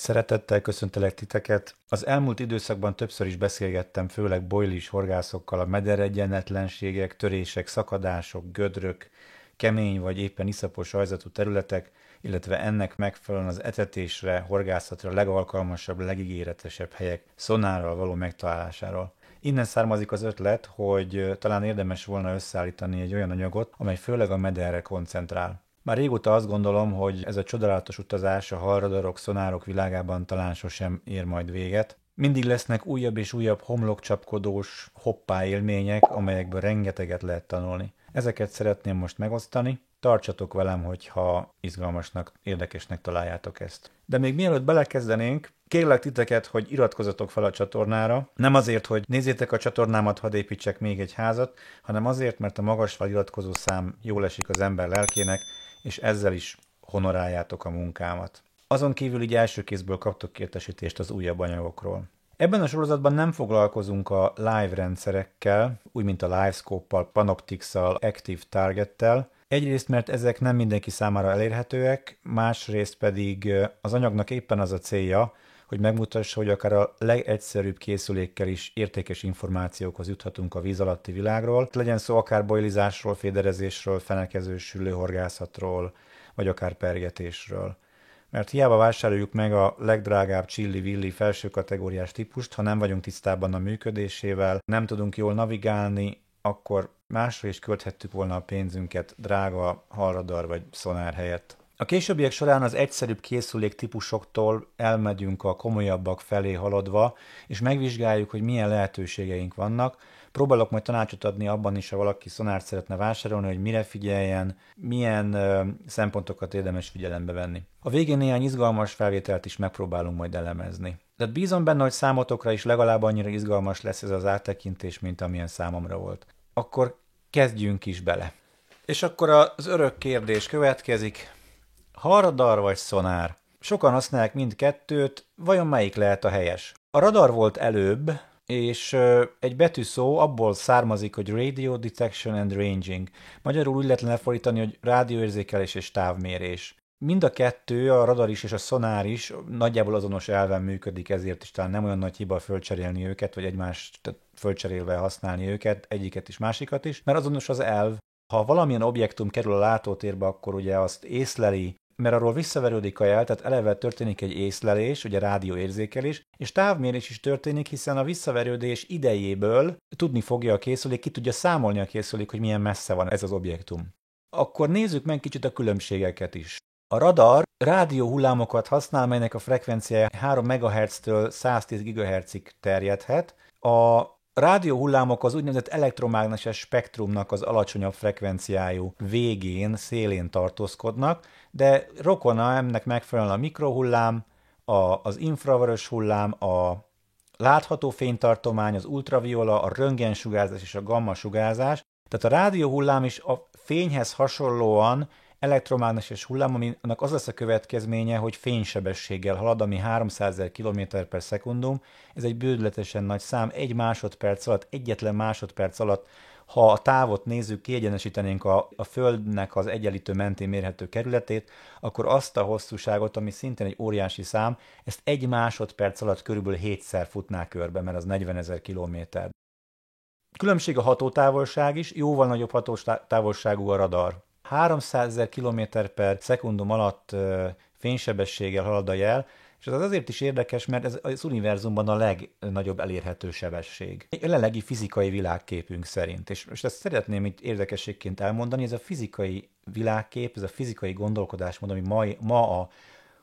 Szeretettel köszöntelek titeket. Az elmúlt időszakban többször is beszélgettem főleg bojlis horgászokkal a mederegyenletlenségek, törések, szakadások, gödrök, kemény vagy éppen iszapos ajzatú területek, illetve ennek megfelelően az etetésre, horgászatra legalkalmasabb, legígéretesebb helyek szonárral való megtalálásáról. Innen származik az ötlet, hogy talán érdemes volna összeállítani egy olyan anyagot, amely főleg a mederre koncentrál. Már régóta azt gondolom, hogy ez a csodálatos utazás a hallradarok, szonárok világában talán sosem ér majd véget. Mindig lesznek újabb és újabb homlokcsapkodós, hoppá élmények, amelyekből rengeteget lehet tanulni. Ezeket szeretném most megosztani. Tartsatok velem, hogyha izgalmasnak, érdekesnek találjátok ezt. De még mielőtt belekezdenénk, kérlek titeket, hogy iratkozzatok fel a csatornára. Nem azért, hogy nézzétek a csatornámat, hadd építsek még egy házat, hanem azért, mert a magas feliratkozó szám jól esik az ember lelkének, és ezzel is honoráljátok a munkámat. Azon kívül így első kézből kaptok értesítést az újabb anyagokról. Ebben a sorozatban nem foglalkozunk a live rendszerekkel, úgy mint a LiveScope-pal, Panoptix-szal, Active Target-tel. Egyrészt, mert ezek nem mindenki számára elérhetőek, másrészt pedig az anyagnak éppen az a célja, hogy megmutassa, hogy akár a legegyszerűbb készülékkel is értékes információkhoz juthatunk a víz alatti világról. Legyen szó akár bojlizásról, féderezésről, fenekezős süllőhorgászatról, vagy akár pergetésről. Mert hiába vásároljuk meg a legdrágább csilli-villi felső kategóriás típust, ha nem vagyunk tisztában a működésével, nem tudunk jól navigálni, akkor másra is költhettük volna a pénzünket drága hallradar vagy szonár helyett. A későbbiek során az egyszerűbb készülék típusoktól elmegyünk a komolyabbak felé haladva, és megvizsgáljuk, hogy milyen lehetőségeink vannak. Próbálok majd tanácsot adni abban is, ha valaki szonárt szeretne vásárolni, hogy mire figyeljen, milyen szempontokat érdemes figyelembe venni. A végén néhány izgalmas felvételt is megpróbálunk majd elemezni. Tehát bízom benne, hogy számotokra is legalább annyira izgalmas lesz ez az áttekintés, mint amilyen számomra volt. Akkor kezdjünk is bele. És akkor az örök kérdés következik. Hallradar vagy szonár? Sokan használják mindkettőt, vajon melyik lehet a helyes? A radar volt előbb, és egy betűszó abból származik, hogy Radio Detection and Ranging. Magyarul úgy lehet lefordítani, hogy rádióérzékelés és távmérés. Mind a kettő, a radar is és a szonár is nagyjából azonos elven működik, ezért is talán nem olyan nagy hiba fölcserélni őket, vagy egymást fölcserélve használni őket, egyiket is, másikat is, mert azonos az elv. Ha valamilyen objektum kerül a látótérbe, akkor ugye azt észleli, mert arról visszaverődik a jel, tehát eleve történik egy észlelés, ugye rádióérzékelés, és távmérés is történik, hiszen a visszaverődés idejéből tudni fogja a készülék, ki tudja számolni a készülék, hogy milyen messze van ez az objektum. Akkor nézzük meg kicsit a különbségeket is. A radar rádióhullámokat használ, melynek a frekvenciája 3 MHz-től 110 GHz-ig terjedhet. A rádióhullámok az úgynevezett elektromágneses spektrumnak az alacsonyabb frekvenciájú végén, szélén tartózkodnak, de rokona ennek megfelelően a mikrohullám, az infravörös hullám, a látható fénytartomány, az ultraviola, a röntgensugárzás és a gamma-sugárzás. Tehát a rádióhullám is a fényhez hasonlóan elektromágneses hullám, aminek az lesz a következménye, hogy fénysebességgel halad, ami 300 000 km/s. Ez egy bődületesen nagy szám, egy másodperc alatt, egyetlen másodperc alatt, ha a távot nézzük, kiegyenesítenénk a Földnek az egyenlítő mentén mérhető kerületét, akkor azt a hosszúságot, ami szintén egy óriási szám, ezt egy másodperc alatt körülbelül 7-szer futná körbe, mert az 40 000 kilométer. Különbség a hatótávolság is, jóval nagyobb hatótávolságú a radar. 300 000 km/s alatt fénysebességgel halad a jel, és ez azért is érdekes, mert ez az univerzumban a legnagyobb elérhető sebesség. A jelenlegi fizikai világképünk szerint. És most ezt szeretném itt érdekességként elmondani, ez a fizikai világkép, ez a fizikai gondolkodásmód, ami ma a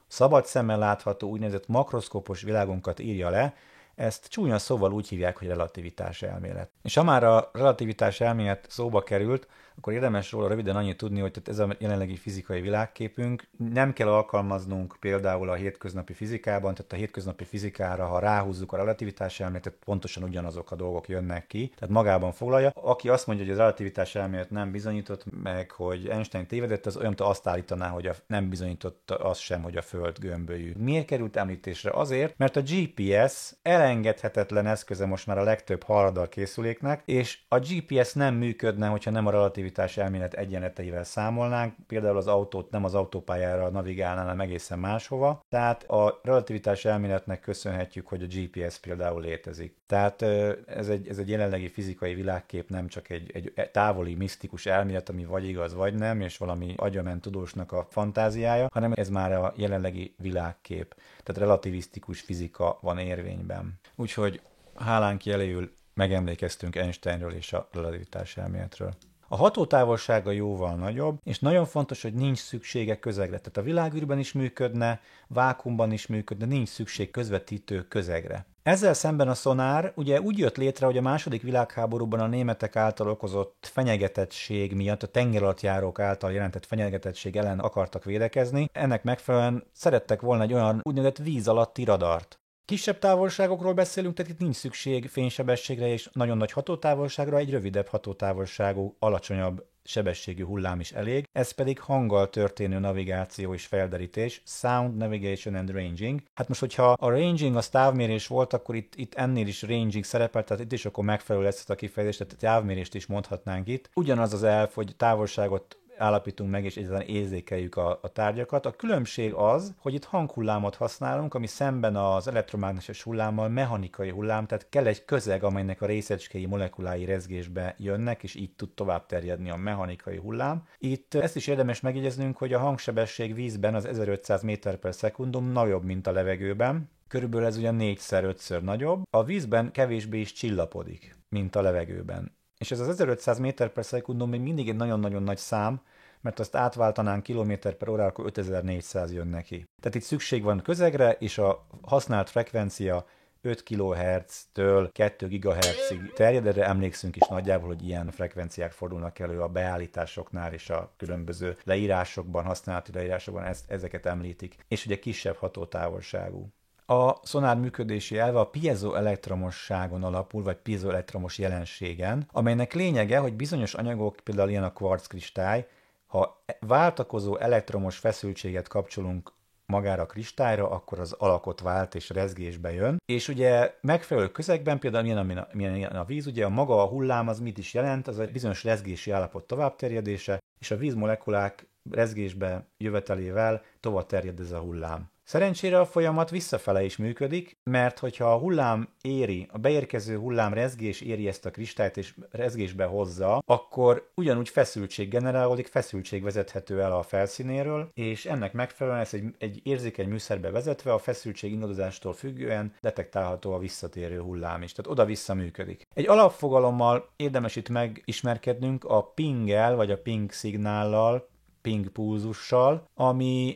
szabad szemmel látható úgynevezett makroszkópos világunkat írja le, ezt csúnya szóval úgy hívják, hogy relativitás elmélet. És ha már a relativitás elmélet szóba került, akkor érdemes róla röviden annyit tudni, hogy ez a jelenlegi fizikai világképünk, nem kell alkalmaznunk például a hétköznapi fizikában, tehát a hétköznapi fizikára, ha ráhúzzuk a relativitás elméletet, pontosan ugyanazok a dolgok jönnek ki, tehát magában foglalja. Aki azt mondja, hogy az relativitás elmélet nem bizonyított meg, hogy Einstein tévedett, az olyan, mint azt állítaná, hogy nem bizonyított az sem, hogy a Föld gömbölyű. Miért került említésre? Azért, mert a GPS elengedhetetlen eszköze most már a legtöbb halradar készüléknek, és a GPS nem működne, hogyha nem a relativitás elmélet egyenleteivel számolnánk, például az autót nem az autópályára navigálná, hanem egészen máshova. Tehát a relativitás elméletnek köszönhetjük, hogy a GPS például létezik. Tehát ez egy jelenlegi fizikai világkép, nem csak egy távoli, misztikus elmélet, ami vagy igaz, vagy nem, és valami agyament tudósnak a fantáziája, hanem ez már a jelenlegi világkép. Tehát relativisztikus fizika van érvényben. Úgyhogy hálánk jeléül megemlékeztünk Einsteinről és a relativitás elméletről. A hatótávolsága jóval nagyobb, és nagyon fontos, hogy nincs szüksége közegre. Tehát a világűrben is működne, vákuumban is működne, nincs szükség közvetítő közegre. Ezzel szemben a szonár ugye úgy jött létre, hogy a második világháborúban a németek által okozott fenyegetettség miatt, a tengeralattjárók által jelentett fenyegetettség ellen akartak védekezni. Ennek megfelelően szerettek volna egy olyan úgynevezett víz alatti radart. Kisebb távolságokról beszélünk, tehát itt nincs szükség fénysebességre és nagyon nagy hatótávolságra, egy rövidebb hatótávolságú, alacsonyabb sebességű hullám is elég, ez pedig hanggal történő navigáció és felderítés, Sound Navigation and Ranging. Hát most, hogyha a ranging az távmérés volt, akkor itt ennél is ranging szerepel, tehát itt is akkor megfelelő lesz a kifejezés, tehát távmérést is mondhatnánk itt. Ugyanaz az elv, hogy távolságot állapítunk meg, és egyáltalán érzékeljük a tárgyakat. A különbség az, hogy itt hanghullámot használunk, ami szemben az elektromágneses hullámmal mechanikai hullám, tehát kell egy közeg, amelynek a részecskéi molekulái rezgésbe jönnek, és így tud tovább terjedni a mechanikai hullám. Itt ezt is érdemes megjegyeznünk, hogy a hangsebesség vízben az 1500 méter per szekundum nagyobb, mint a levegőben. Körülbelül ez ugye 4-5-ször nagyobb. A vízben kevésbé is csillapodik, mint a levegőben. És ez az 1500 méter per szekundum még mindig egy nagyon-nagyon nagy szám, mert azt átváltanánk kilométer per órára, akkor 5400 jön neki. Tehát itt szükség van közegre, és a használt frekvencia 5 kHz-től 2 GHz-ig terjed, erre emlékszünk is nagyjából, hogy ilyen frekvenciák fordulnak elő a beállításoknál és a különböző leírásokban, használati leírásokban ezeket említik, és ugye kisebb hatótávolságú. A szonár működési elve a piezoelektromosságon alapul, vagy piezoelektromos jelenségen, amelynek lényege, hogy bizonyos anyagok, például ilyen a kvarckristály, ha váltakozó elektromos feszültséget kapcsolunk magára a kristályra, akkor az alakot vált és rezgésbe jön. És ugye megfelelő közegben, például milyen a víz, ugye a maga a hullám az mit is jelent, az egy bizonyos rezgési állapot továbbterjedése, és a vízmolekulák rezgésbe jövetelével tovább terjed ez a hullám. Szerencsére a folyamat visszafele is működik, mert hogyha a hullám éri, a beérkező hullám rezgés éri ezt a kristályt és rezgésbe hozza, akkor ugyanúgy feszültség generálódik, feszültség vezethető el a felszínéről, és ennek megfelelően ez egy érzékeny műszerbe vezetve a feszültség ingadozástól függően detektálható a visszatérő hullám is, tehát oda-vissza működik. Egy alapfogalommal érdemes itt megismerkednünk a ping-el, vagy a ping szignállal, ping pulzussal,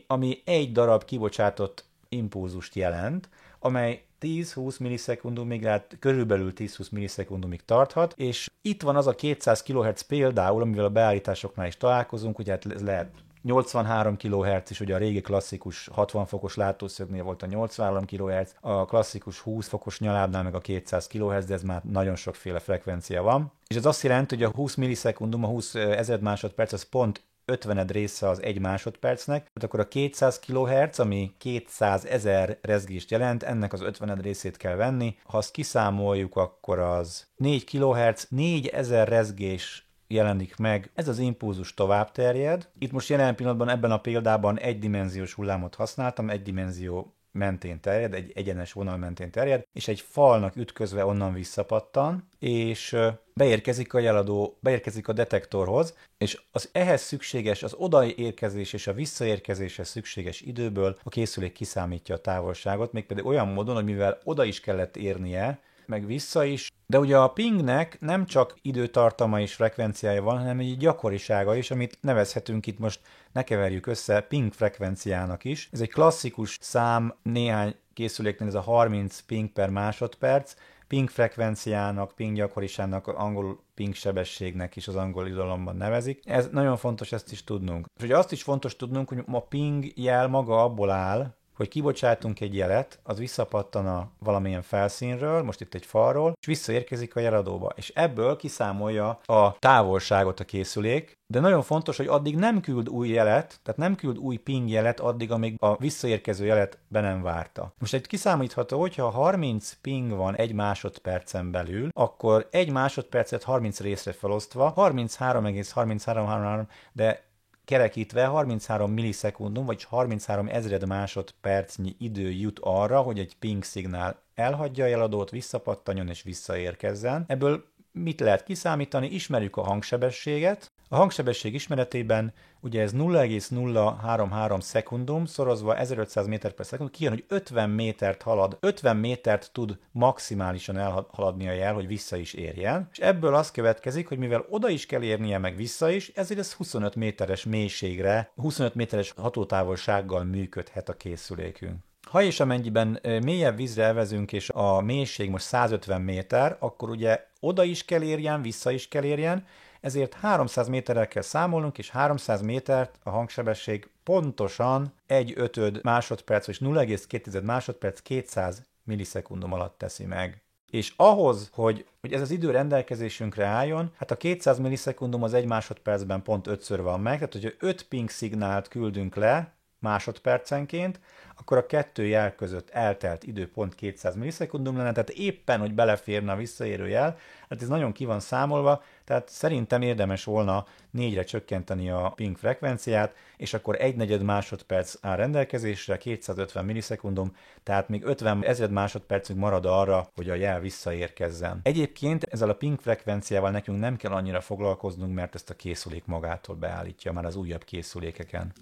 ami egy darab kibocsátott impulzust jelent, amely 10-20 millisekundumig, hát körülbelül 10-20 millisekundumig tarthat, és itt van az a 200 kHz például, amivel a beállításoknál is találkozunk, ugye hát ez lehet 83 kHz is, ugye a régi klasszikus 60 fokos látószögnél volt a 83 kHz, a klasszikus 20 fokos nyalábnál meg a 200 kHz, de ez már nagyon sokféle frekvencia van. És ez azt jelenti, hogy a 20 millisekundum, a 20 ezred másodperc, az pont 50 része az 1 másodpercnek, tehát akkor a 200 kHz, ami 200 000 rezgést jelent, ennek az 50 részét kell venni. Ha azt kiszámoljuk, akkor az 4 kHz, 4000 rezgés jelenik meg, ez az impulzus tovább terjed. Itt most jelen pillanatban ebben a példában egydimenziós hullámot használtam, egy dimenzió mentén terjed, egy egyenes vonal mentén terjed, és egy falnak ütközve onnan visszapattan, és beérkezik a detektorhoz, és az ehhez szükséges, az odaérkezés és a visszaérkezéshez szükséges időből a készülék kiszámítja a távolságot, mégpedig olyan módon, hogy mivel oda is kellett érnie, meg vissza is, de ugye a pingnek nem csak időtartama és frekvenciája van, hanem egy gyakorisága is, amit nevezhetünk itt most, ne keverjük össze, ping frekvenciának is. Ez egy klasszikus szám, néhány készüléknél ez a 30 ping per másodperc, ping frekvenciának, ping gyakoriságnak, angol ping sebességnek is az angol irodalomban nevezik. Ez nagyon fontos ezt is tudnunk. És ugye azt is fontos tudnunk, hogy a ping jel maga abból áll, hogy kibocsátunk egy jelet, az visszapattan a valamilyen felszínről, most itt egy falról, és visszaérkezik a jeladóba. És ebből kiszámolja a távolságot a készülék, de nagyon fontos, hogy addig nem küld új jelet, tehát nem küld új ping jelet addig, amíg a visszaérkező jelet be nem várta. Most egy kiszámítható, hogyha 30 ping van egy másodpercen belül, akkor egy másodpercet 30 részre felosztva, 33,3333, de kerekítve 33 millisekundum, vagy 33 ezred másodpercnyi idő jut arra, hogy egy ping szignál elhagyja a jeladót, visszapattanjon és visszaérkezzen. Ebből mit lehet kiszámítani? Ismerjük a hangsebességet. A hangsebesség ismeretében ugye ez 0,033 szekundum szorozva 1500 méter per szekund, kijön, hogy 50 métert halad, 50 métert tud maximálisan elhaladni a jel, hogy vissza is érjen, és ebből az következik, hogy mivel oda is kell érnie, meg vissza is, ezért ez 25 méteres mélységre, 25 méteres hatótávolsággal működhet a készülékünk. Ha és amennyiben mélyebb vízre evezünk, és a mélység most 150 méter, akkor ugye oda is kell érjen, vissza is kell érjen, ezért 300 méterrel kell számolnunk, és 300 métert a hangsebesség pontosan 1/5 másodperc, és 0,2 másodperc 200 millisekundum alatt teszi meg. És ahhoz, hogy ez az idő rendelkezésünkre álljon, hát a 200 millisekundum az 1 másodpercben pont 5-ször van meg, tehát hogyha 5 ping szignált küldünk le másodpercenként, akkor a kettő jel között eltelt idő pont 200 millisekundum lenne, tehát éppen, hogy beleférne a visszaérő jel, hát ez nagyon ki van számolva, tehát szerintem érdemes volna 4-re csökkenteni a ping frekvenciát, és akkor 1/4 másodperc áll rendelkezésre, 250 millisekundum, tehát még 50 ezred másodpercünk marad arra, hogy a jel visszaérkezzen. Egyébként ezzel a ping frekvenciával nekünk nem kell annyira foglalkoznunk, mert ezt a készülék magától beállítja már az újabb készülékeken.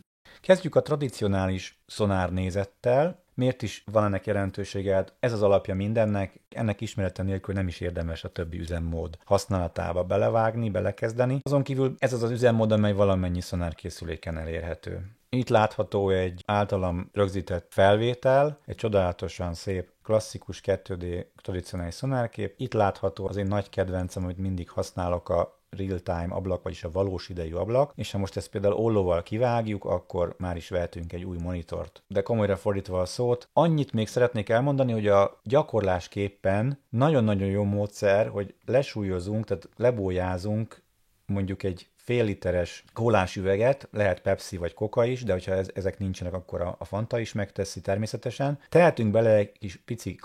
Kezdjük a tradicionális szonárnézettel. Miért is van ennek jelentősége? Ez az alapja mindennek, ennek ismerete nélkül nem is érdemes a többi üzemmód használatába belevágni, belekezdeni. Azon kívül ez az az üzemmód, amely valamennyi szonárkészüléken elérhető. Itt látható egy általam rögzített felvétel, egy csodálatosan szép, klasszikus 2D tradicionális szonárkép. Itt látható az én nagy kedvencem, amit mindig használok, a real-time ablak, vagyis a valós idejű ablak, és ha most ezt például ollóval kivágjuk, akkor már is vehetünk egy új monitort. De komolyra fordítva a szót, annyit még szeretnék elmondani, hogy a gyakorlásképpen nagyon-nagyon jó módszer, hogy lesúlyozunk, tehát lebójázunk mondjuk egy fél literes kólás üveget, lehet Pepsi vagy Coca is, de hogyha ezek nincsenek, akkor a Fanta is megteszi természetesen. Tehetünk bele egy kis pici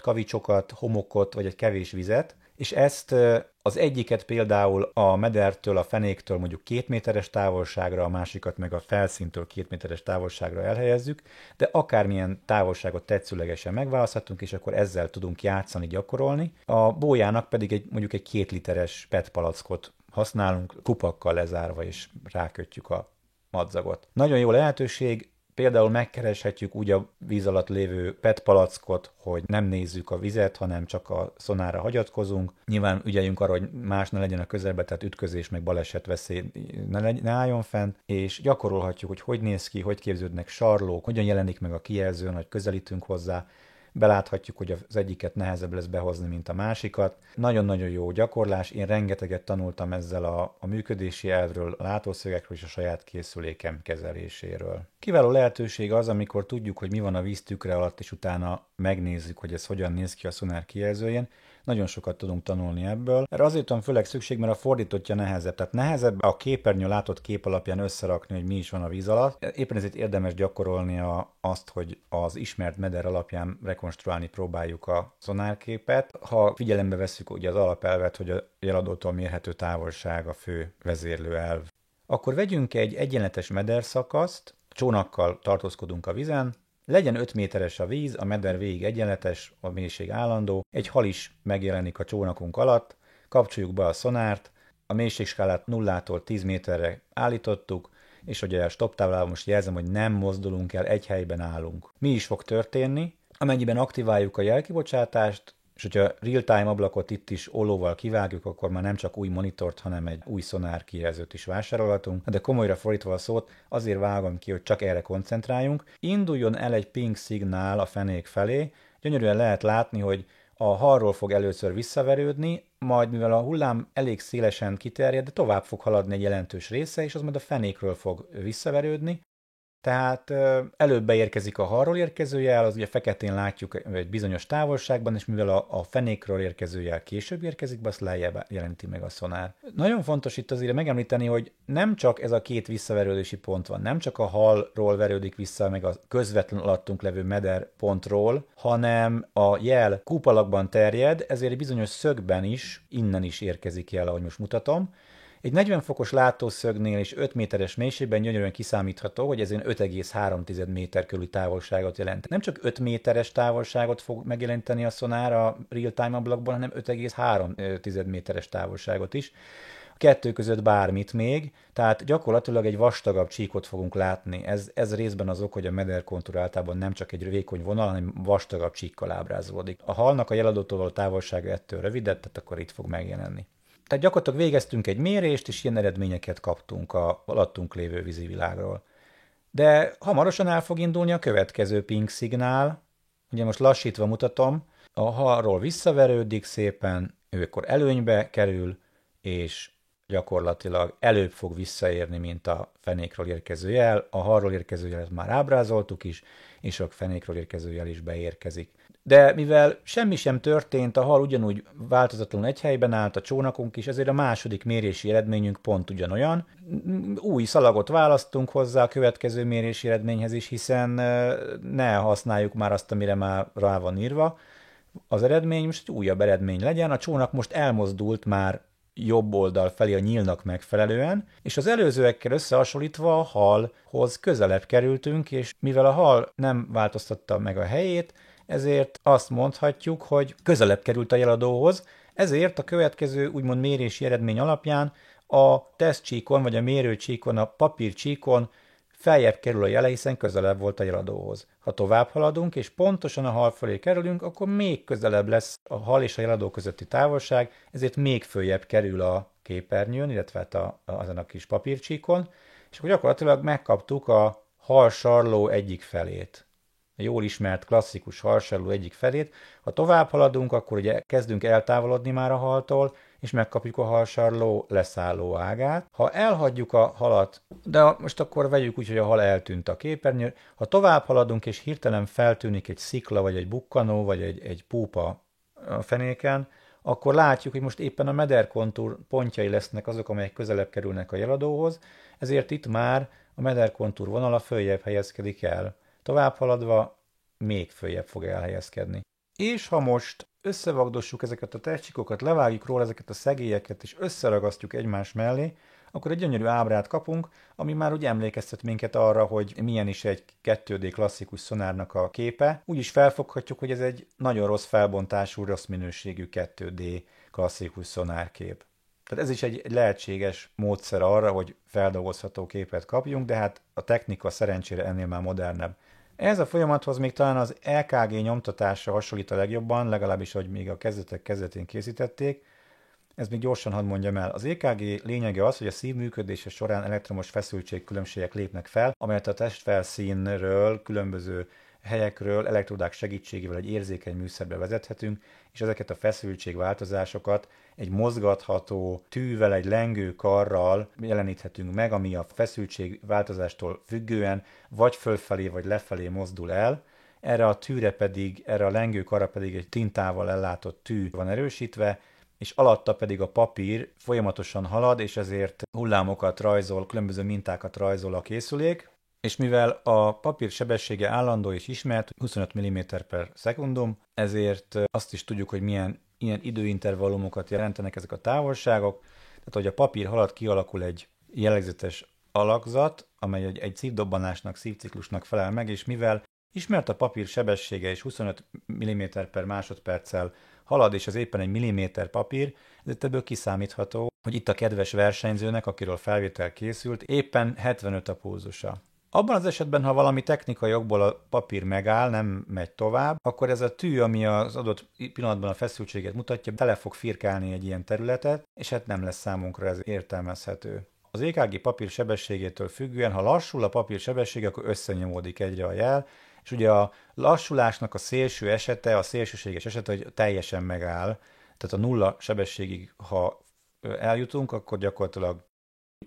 kavicsokat, homokot, vagy egy kevés vizet, és ezt az egyiket például a medertől, a fenéktől mondjuk 2 méteres távolságra, a másikat meg a felszíntől 2 méteres távolságra elhelyezzük, de akármilyen távolságot tetszőlegesen megválaszthatunk, és akkor ezzel tudunk játszani, gyakorolni. A bójának pedig mondjuk egy 2 literes PET palackot használunk, kupakkal lezárva, és rákötjük a madzagot. Nagyon jó lehetőség. Például megkereshetjük úgy a víz alatt lévő PET palackot, hogy nem nézzük a vizet, hanem csak a szonára hagyatkozunk. Nyilván ügyeljünk arra, hogy más ne legyen a közelbe, tehát ütközés meg baleset veszély ne álljon fenn, és gyakorolhatjuk, hogy néz ki, hogy képződnek sarlók, hogyan jelenik meg a kijelzőn, hogy közelítünk hozzá. Beláthatjuk, hogy az egyiket nehezebb lesz behozni, mint a másikat. Nagyon-nagyon jó gyakorlás, én rengeteget tanultam ezzel a működési elvről, a látószögekről és a saját készülékem kezeléséről. Kiváló lehetőség az, amikor tudjuk, hogy mi van a víz tükre alatt, és utána megnézzük, hogy ez hogyan néz ki a szonár kijelzőjén. Nagyon sokat tudunk tanulni ebből. Erre azért van főleg szükség, mert a fordítottja nehezebb. Tehát nehezebb a képernyő látott kép alapján összerakni, hogy mi is van a víz alatt. Éppen ezért érdemes gyakorolni azt, hogy az ismert meder alapján rekonstruálni próbáljuk a szonárképet. Ha figyelembe vesszük ugye az alapelvet, hogy a jeladótól mérhető távolság a fő vezérlő elv. Akkor vegyünk egy egyenletes mederszakaszt, csónakkal tartózkodunk a vízen, legyen 5 méteres a víz, a meder végig egyenletes, a mélység állandó, egy hal is megjelenik a csónakunk alatt, kapcsoljuk be a szonárt, a mélységskálát 0-tól 10 méterre állítottuk, és ugye a stop táblában most jelzem, hogy nem mozdulunk el, egy helyben állunk. Mi is fog történni? Amennyiben aktiváljuk a jelkibocsátást, és hogyha real-time ablakot itt is ollóval kivágjuk, akkor már nem csak új monitort, hanem egy új szonár kijelzőt is vásárolhatunk. De komolyra fordítva a szót, azért vágom ki, hogy csak erre koncentráljunk. Induljon el egy ping szignál a fenék felé, gyönyörűen lehet látni, hogy a halról fog először visszaverődni, majd mivel a hullám elég szélesen kiterjed, de tovább fog haladni egy jelentős része, és az majd a fenékről fog visszaverődni. Tehát előbb beérkezik a halról érkező jel, az ugye feketén látjuk egy bizonyos távolságban, és mivel a fenékről érkező jel később érkezik be, azt lejjebb jelenti meg a szonár. Nagyon fontos itt azért megemlíteni, hogy nem csak ez a két visszaverődési pont van, nem csak a halról verődik vissza, meg a közvetlen alattunk levő meder pontról, hanem a jel kúpalakban terjed, ezért egy bizonyos szögben is, innen is érkezik jel, ahogy most mutatom. Egy 40 fokos látószögnél és 5 méteres mélységben gyönyörűen kiszámítható, hogy ez 5,3 méter körüli távolságot jelent. Nem csak 5 méteres távolságot fog megjelenteni a szonár a real-time ablakban, hanem 5,3 méteres távolságot is. A kettő között bármit még, tehát gyakorlatilag egy vastagabb csíkot fogunk látni. Ez részben az ok, hogy a mederkontúr általában nem csak egy vékony vonal, hanem vastagabb csíkkal ábrázolódik. A halnak a jeladótól való távolsága ettől rövidebb, tehát akkor itt fog megjelenni. Tehát gyakorlatilag végeztünk egy mérést, és ilyen eredményeket kaptunk a alattunk lévő vízivilágról. De hamarosan el fog indulni a következő ping szignál. Ugye most lassítva mutatom, a halról visszaverődik szépen, ő akkor előnybe kerül, és gyakorlatilag előbb fog visszaérni, mint a fenékről érkező jel. A halról érkező jelet már ábrázoltuk is, és a fenékről érkező jel is beérkezik. De mivel semmi sem történt, a hal ugyanúgy változatlanul egy helyben állt, a csónakunk is, ezért a második mérési eredményünk pont ugyanolyan. Új szalagot választunk hozzá a következő mérési eredményhez is, hiszen ne használjuk már azt, amire már rá van írva. Az eredmény most egy újabb eredmény legyen, a csónak most elmozdult már jobb oldal felé a nyílnak megfelelően, és az előzőekkel összehasonlítva a halhoz közelebb kerültünk, és mivel a hal nem változtatta meg a helyét, ezért azt mondhatjuk, hogy közelebb került a jeladóhoz, ezért a következő úgymond mérési eredmény alapján a tesztcsíkon vagy a mérőcsíkon, a papírcsíkon feljebb kerül a jele, hiszen közelebb volt a jeladóhoz. Ha tovább haladunk, és pontosan a hal fölé kerülünk, akkor még közelebb lesz a hal és a jeladó közötti távolság, ezért még följebb kerül a képernyőn, illetve hát azon a kis papírcsíkon, és akkor gyakorlatilag megkaptuk a halsarló egyik felét. A jól ismert klasszikus halsarló egyik felét. Ha tovább haladunk, akkor ugye kezdünk eltávolodni már a haltól, és megkapjuk a halsarló leszálló ágát. Ha elhagyjuk a halat, de most akkor vegyük úgy, hogy a hal eltűnt a képernyő, ha tovább haladunk, és hirtelen feltűnik egy szikla, vagy egy bukkanó, vagy egy púpa a fenéken, akkor látjuk, hogy most éppen a mederkontúr pontjai lesznek azok, amelyek közelebb kerülnek a jeladóhoz, ezért itt már a mederkontúr vonala följebb helyezkedik el. Tovább haladva még följebb fog elhelyezkedni. És ha most összevagdossuk ezeket a testcsíkokat, levágjuk róla ezeket a szegélyeket, és összeragasztjuk egymás mellé, akkor egy gyönyörű ábrát kapunk, ami már úgy emlékeztet minket arra, hogy milyen is egy 2D klasszikus szonárnak a képe. Úgy is felfoghatjuk, hogy ez egy nagyon rossz felbontású, rossz minőségű 2D klasszikus szonárkép. Tehát ez is egy lehetséges módszer arra, hogy feldolgozható képet kapjunk, de hát a technika szerencsére ennél már modernebb. Ehhez a folyamathoz még talán az EKG nyomtatása hasonlít a legjobban, legalábbis, hogy még a kezdetek kezdetén készítették. Ez még gyorsan hadd mondjam el. Az EKG lényege az, hogy a szív működése során elektromos feszültségkülönbségek lépnek fel, amelyet a testfelszínről, különböző helyekről elektrodák segítségével egy érzékeny műszerbe vezethetünk, és ezeket a feszültségváltozásokat egy mozgatható tűvel, egy lengő karral jeleníthetünk meg, ami a feszültségváltozástól függően vagy fölfelé, vagy lefelé mozdul el. Erre a tűre pedig, erre a lengő karra pedig egy tintával ellátott tű van erősítve, és alatta pedig a papír folyamatosan halad, és ezért hullámokat rajzol, különböző mintákat rajzol a készülék, és mivel a papír sebessége állandó és ismert, 25 mm per szekundum, ezért azt is tudjuk, hogy milyen ilyen időintervallumokat jelentenek ezek a távolságok. Tehát, hogy a papír halad, kialakul egy jellegzetes alakzat, amely egy szívdobbanásnak, szívciklusnak felel meg, és mivel ismert a papír sebessége és 25 mm per másodperccel halad, és az éppen egy milliméter papír, ezért ebből kiszámítható, hogy itt a kedves versenyzőnek, akiről felvétel készült, éppen 75 a pulzusa. Abban az esetben, ha valami technikai okból a papír megáll, nem megy tovább, akkor ez a tű, ami az adott pillanatban a feszültséget mutatja, tele fog firkálni egy ilyen területet, és hát nem lesz számunkra ez értelmezhető. Az EKG papír sebességétől függően, ha lassul a papír sebessége, akkor összenyomódik egyre a jel, és ugye a lassulásnak a szélső esete, a szélsőséges esete, hogy teljesen megáll, tehát a nulla sebességig, ha eljutunk, akkor gyakorlatilag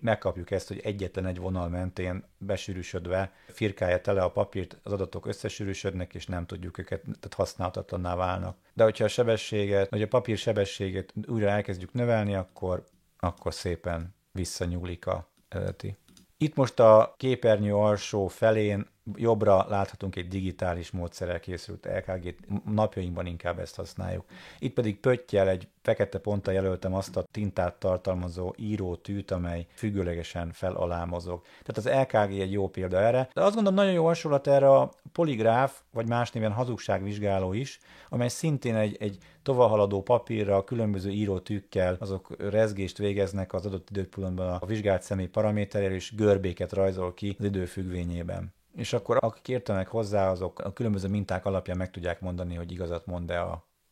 megkapjuk ezt, hogy egyetlen egy vonal mentén besűrűsödve firkálja tele a papírt, az adatok összesűrűsödnek, és nem tudjuk őket, tehát használhatatlanná válnak. De hogyha a sebességet, vagy a papír sebességét újra elkezdjük növelni, akkor szépen visszanyúlik a eredeti. Itt most a képernyő alsó felén jobbra láthatunk egy digitális módszerrel készült EKG-t, napjainkban inkább ezt használjuk. Itt pedig pöttyel egy fekete ponttal jelöltem azt a tintát tartalmazó írótűt, amely függőlegesen fel-alá mozog. Tehát az EKG egy jó példa erre, de azt gondolom nagyon jó hasonlat erre a poligráf, vagy más néven hazugságvizsgáló is, amely szintén egy tovahaladó papírra különböző írótűkkel azok rezgést végeznek az adott időpontban a vizsgált személy paraméteréről, és görbéket rajzol ki az idő függvényében. És akkor akik értenek hozzá, azok a különböző minták alapján meg tudják mondani, hogy igazat mond-e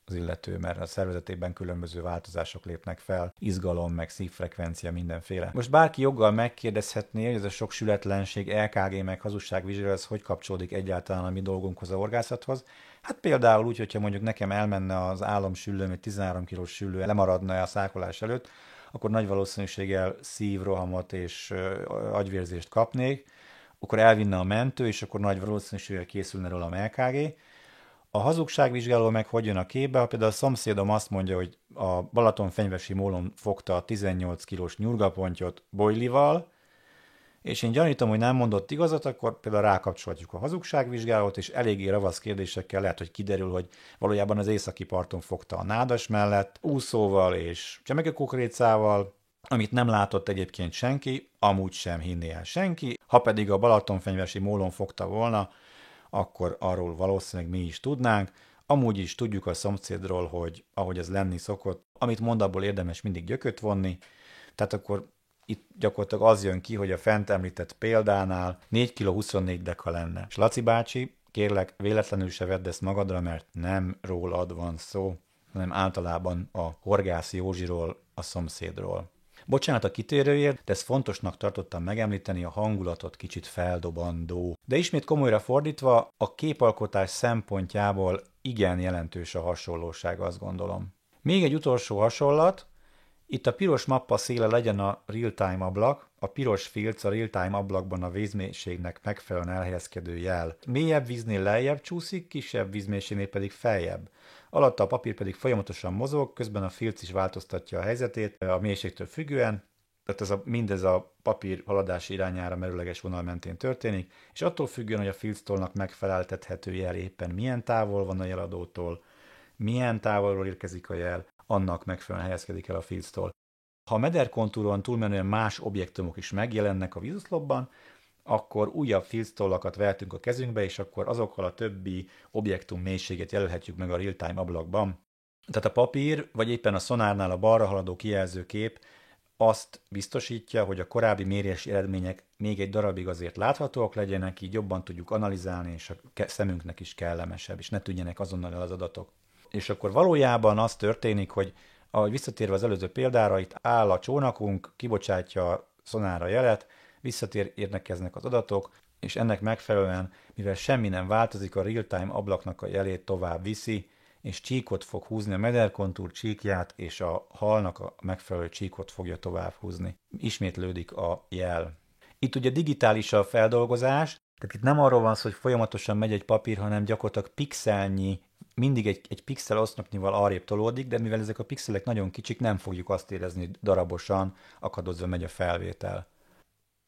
az illető, mert a szervezetében különböző változások lépnek fel, izgalom, meg szívfrekvencia, mindenféle. Most bárki joggal megkérdezhetné, hogy ez a sok sületlenség, EKG, meg hazugságvizsgáló, ez hogy kapcsolódik egyáltalán a mi dolgunkhoz, a horgászathoz. Hát például úgy, hogyha mondjuk nekem elmenne az álomsüllőm, egy 13 kilós süllő, lemaradna a szákolás előtt, akkor nagy valószínűséggel szívrohamot és agyvérzést kapnék, akkor elvinne a mentő, és akkor nagy valószínűséggel készülne rólam EKG. A hazugságvizsgáló meg hogy jön a képbe? Ha például a szomszédom azt mondja, hogy a Balatonfenyvesi mólon fogta a 18 kilós nyurgapontyot bojlival, és én gyanítom, hogy nem mondott igazat, akkor például rákapcsolhatjuk a hazugságvizsgálót, és eléggé ravasz kérdésekkel lehet, hogy kiderül, hogy valójában az északi parton fogta a nádas mellett, úszóval és csemegekukrécával, amit nem látott egyébként senki, amúgy sem hinné el senki. Ha pedig a Balatonfenyvesi mólon fogta volna, akkor arról valószínűleg mi is tudnánk. Amúgy is tudjuk a szomszédról, hogy ahogy ez lenni szokott, amit mond, abból érdemes mindig gyököt vonni. Tehát akkor itt gyakorlatilag az jön ki, hogy a fent említett példánál 4 kg 24 deka lenne. És Laci bácsi, kérlek, véletlenül se vedd ezt magadra, mert nem rólad van szó, hanem általában a Horgász Józsiról, a szomszédról. Bocsánat a kitérőért, de ezt fontosnak tartottam megemlíteni, a hangulatot kicsit feldobandó. De ismét komolyra fordítva, a képalkotás szempontjából igen jelentős a hasonlóság, azt gondolom. Még egy utolsó hasonlat, itt a piros mappa széle legyen a real-time ablak, a piros filc a real-time ablakban a vízmélységnek megfelelően elhelyezkedő jel. Mélyebb víznél lejjebb csúszik, kisebb vízmélységnél pedig feljebb. Alatta a papír pedig folyamatosan mozog, közben a filc is változtatja a helyzetét a mélységtől függően, tehát mindez a papír haladási irányára merőleges vonal mentén történik, és attól függően, hogy a filctolnak megfeleltethető jel éppen milyen távol van a jeladótól, milyen távolról érkezik a jel, annak megfelelően helyezkedik el a filctól. Ha a mederkontúron túlmenően más objektumok is megjelennek a vízoszlopban, akkor újabb filctollakat vehetünk a kezünkbe, és akkor azokkal a többi objektum mélységet jelölhetjük meg a real-time ablakban. Tehát a papír, vagy éppen a szonárnál a balra haladó kijelzőkép azt biztosítja, hogy a korábbi mérési eredmények még egy darabig azért láthatóak legyenek, így jobban tudjuk analizálni, és a szemünknek is kellemesebb, és ne tűnjenek azonnal el az adatok. És akkor valójában az történik, hogy ahogy visszatérve az előző példára, itt áll a csónakunk, kibocsátja a szonára jelet, visszatérkeznek az adatok, és ennek megfelelően, mivel semmi nem változik, a real-time ablaknak a jelét tovább viszi, és csíkot fog húzni a mederkontúr csíkját, és a halnak a megfelelő csíkot fogja tovább húzni. Ismétlődik a jel. Itt ugye digitális a feldolgozás, tehát itt nem arról van szó, hogy folyamatosan megy egy papír, hanem gyakorlatilag pixelnyi, mindig egy pixel oszlopnyival arrébb tolódik, de mivel ezek a pixelek nagyon kicsik, nem fogjuk azt érezni, hogy darabosan, akadozva megy a felvétel.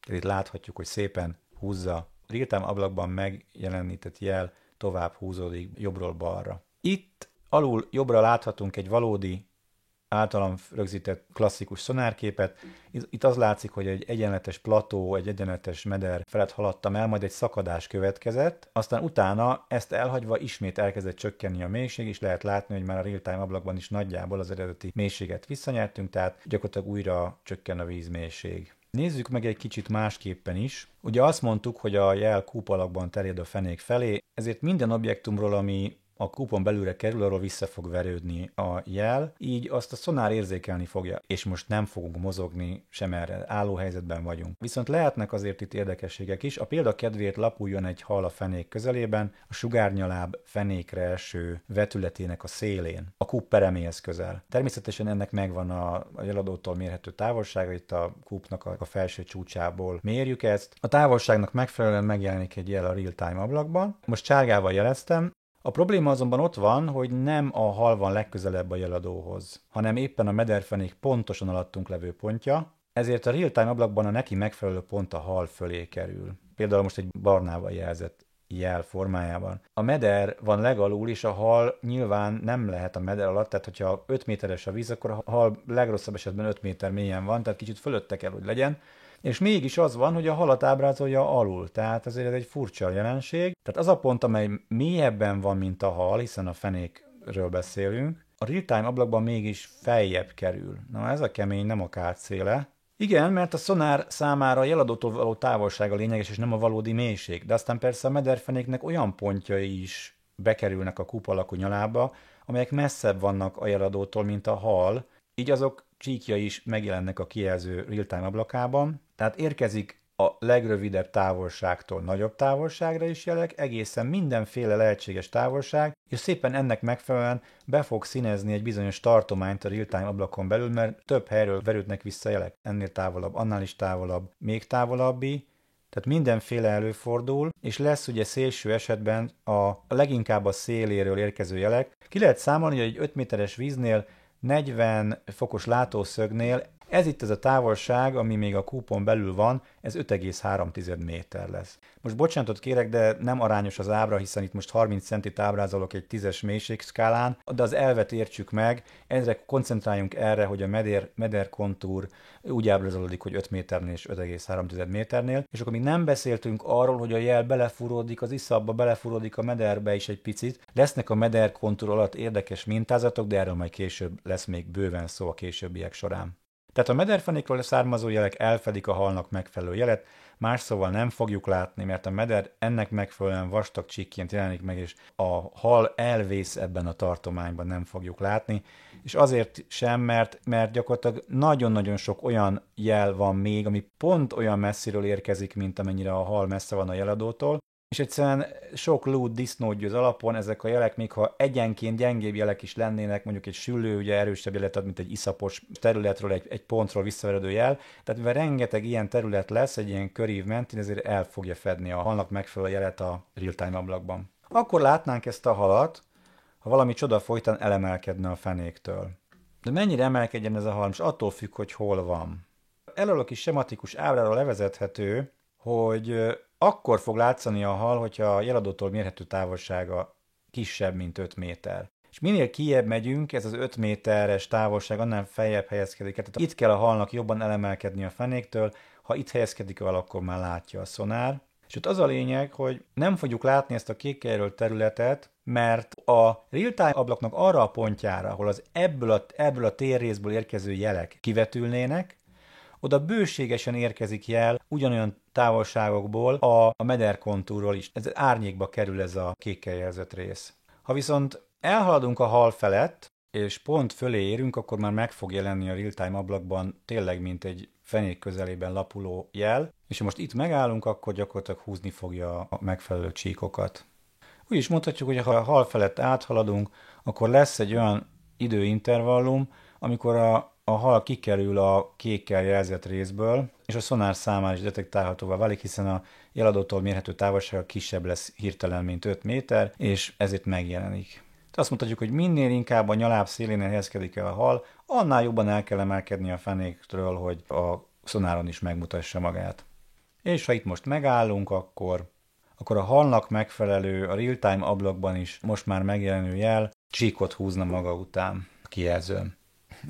Tehát itt láthatjuk, hogy szépen húzza, real-time ablakban megjelenített jel tovább húzódik jobbról balra. Itt alul jobbra láthatunk egy valódi, általam rögzített klasszikus szonárképet. Itt az látszik, hogy egy egyenletes plató, egy egyenletes meder felett haladtam el, majd egy szakadás következett, aztán utána ezt elhagyva ismét elkezdett csökkenni a mélység, és lehet látni, hogy már a real-time ablakban is nagyjából az eredeti mélységet visszanyertünk, tehát gyakorlatilag újra csökken a vízmélység. Nézzük meg egy kicsit másképpen is. Ugye azt mondtuk, hogy a jel kúp alakban terjed a fenék felé, ezért minden objektumról, ami a kúpon belülre kerül, arról vissza fog verődni a jel, így azt a szonár érzékelni fogja, és most nem fogunk mozogni, sem erre álló helyzetben vagyunk. Viszont lehetnek azért itt érdekességek is, a példa kedvéért lapuljon egy hal a fenék közelében, a sugárnyaláb fenékre eső vetületének a szélén, a kúp pereméhez közel. Természetesen ennek megvan a jeladótól mérhető távolsága, itt a kúpnak a felső csúcsából mérjük ezt. A távolságnak megfelelően megjelenik egy jel a real-time ablakban. Most sárgával jeleztem. A probléma azonban ott van, hogy nem a hal van legközelebb a jeladóhoz, hanem éppen a mederfenék pontosan alattunk levő pontja, ezért a real-time ablakban a neki megfelelő pont a hal fölé kerül. Például most egy barnával jelzett jel formájában. A meder van legalul, és a hal nyilván nem lehet a meder alatt, tehát hogyha 5 méteres a víz, akkor a hal legrosszabb esetben 5 méter mélyen van, tehát kicsit fölötte kell, hogy legyen, és mégis az van, hogy a halat ábrázolja alul, tehát azért ez egy furcsa jelenség. Tehát az a pont, amely mélyebben van, mint a hal, hiszen a fenékről beszélünk, a real-time ablakban mégis feljebb kerül. Na ez a kemény, nem a kártszéle. Igen, mert a szonár számára a jeladótól való távolság a lényeges, és nem a valódi mélység. De aztán persze a mederfenéknek olyan pontjai is bekerülnek a kúp alakú nyalába, amelyek messzebb vannak a jeladótól, mint a hal, így azok csíkjai is megjelennek a kijelző real-time ablakában. Tehát érkezik a legrövidebb távolságtól nagyobb távolságra is jelek, egészen mindenféle lehetséges távolság, és szépen ennek megfelelően be fog színezni egy bizonyos tartományt a real-time ablakon belül, mert több helyről verődnek vissza jelek. Ennél távolabb, annál is távolabb, még távolabbi, tehát mindenféle előfordul, és lesz ugye szélső esetben a leginkább a széléről érkező jelek. Ki lehet számolni, hogy egy 5 méteres víznél 40 fokos látószögnél ez itt ez a távolság, ami még a kúpon belül van, ez 5,3 méter lesz. Most bocsánatot kérek, de nem arányos az ábra, hiszen itt most 30 centit ábrázolok egy 10-es mélységskálán, de az elvet értsük meg, ezre koncentráljunk erre, hogy a meder kontúr úgy ábrázolódik, hogy 5 méternél és 5,3 méternél, és akkor még nem beszéltünk arról, hogy a jel belefúródik az iszapba, belefúródik a mederbe is egy picit. Lesznek a meder kontúr alatt érdekes mintázatok, de erről majd később lesz még bőven szó a későbbiek során. Tehát a mederfenékről származó jelek elfedik a halnak megfelelő jelet, más szóval nem fogjuk látni, mert a meder ennek megfelelően vastag csíkként jelenik meg, és a hal elvész ebben a tartományban, nem fogjuk látni. És azért sem, mert gyakorlatilag nagyon-nagyon sok olyan jel van még, ami pont olyan messziről érkezik, mint amennyire a hal messze van a jeladótól, és egyszerűen sok lúd disznódgyőz alapon ezek a jelek, még ha egyenként gyengébb jelek is lennének, mondjuk egy süllő, ugye erősebb jelet ad, mint egy iszapos területről, egy pontról visszaveredő jel, tehát mivel rengeteg ilyen terület lesz egy ilyen körív mentén, ezért el fogja fedni a halnak megfelelő jelet a real-time ablakban. Akkor látnánk ezt a halat, ha valami csoda folytán elemelkedne a fenéktől. De mennyire emelkedjen ez a hal, most attól függ, hogy hol van. Elől a kis sematikus ábrára levezethető, hogy akkor fog látszani a hal, hogyha a jeladótól mérhető távolsága kisebb, mint 5 méter. És minél kijebb megyünk, ez az 5 méteres távolság annál feljebb helyezkedik el. Tehát itt kell a halnak jobban elemelkedni a fenéktől, ha itt helyezkedik el, akkor már látja a szonár. És ott az a lényeg, hogy nem fogjuk látni ezt a kékkelről területet, mert a real-time ablaknak arra a pontjára, ahol az ebből a térrészből érkező jelek kivetülnének, oda bőségesen érkezik jel ugyanolyan távolságokból a mederkontúrról is. Ez árnyékba kerül ez a kékkel jelzett rész. Ha viszont elhaladunk a hal felett, és pont fölé érünk, akkor már meg fog jelenni a real-time ablakban tényleg, mint egy fenék közelében lapuló jel, és ha most itt megállunk, akkor gyakorlatilag húzni fogja a megfelelő csíkokat. Úgy is mondhatjuk, hogy ha a hal felett áthaladunk, akkor lesz egy olyan időintervallum, amikor a hal kikerül a kékkel jelzett részből, és a szonár számára is detektálhatóvá válik, hiszen a jeladótól mérhető távolsága kisebb lesz hirtelen, mint 5 méter, és ezért megjelenik. Tehát azt mondhatjuk, hogy minél inkább a nyaláb szélénél helyezkedik el a hal, annál jobban el kell emelkedni a fenéktől, hogy a szonáron is megmutassa magát. És ha itt most megállunk, akkor a halnak megfelelő, a real-time ablakban is most már megjelenő jel csíkot húzna maga után a kijelzőn.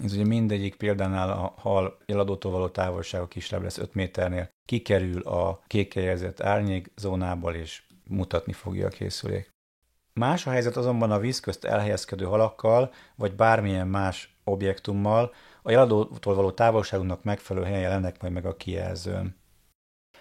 Ez ugye mindegyik példánál a hal jeladótól való távolsága kisebb lesz 5 méternél, kikerül a kékkel jelzett árnyék zónából, és mutatni fogja a készülék. Más a helyzet azonban a víz közt elhelyezkedő halakkal, vagy bármilyen más objektummal, a jeladótól való távolságunknak megfelelő helyen jelennek majd meg a kijelzőn.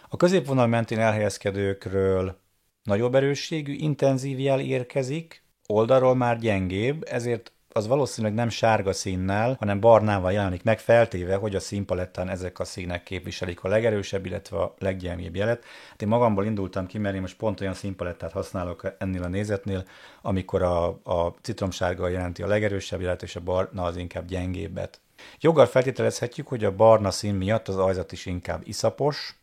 A középvonal mentén elhelyezkedőkről nagyobb erősségű, intenzív jel érkezik, oldalról már gyengébb, ezért az valószínűleg nem sárga színnel, hanem barnával jelenik meg, feltéve, hogy a színpalettán ezek a színek képviselik a legerősebb, illetve a leggyengébb jelet. Hát én magamból indultam ki, mert én most pont olyan színpalettát használok ennél a nézetnél, amikor a citromsárga jelenti a legerősebb jelet, és a barna az inkább gyengébbet. Joggal feltételezhetjük, hogy a barna szín miatt az ajzat is inkább iszapos,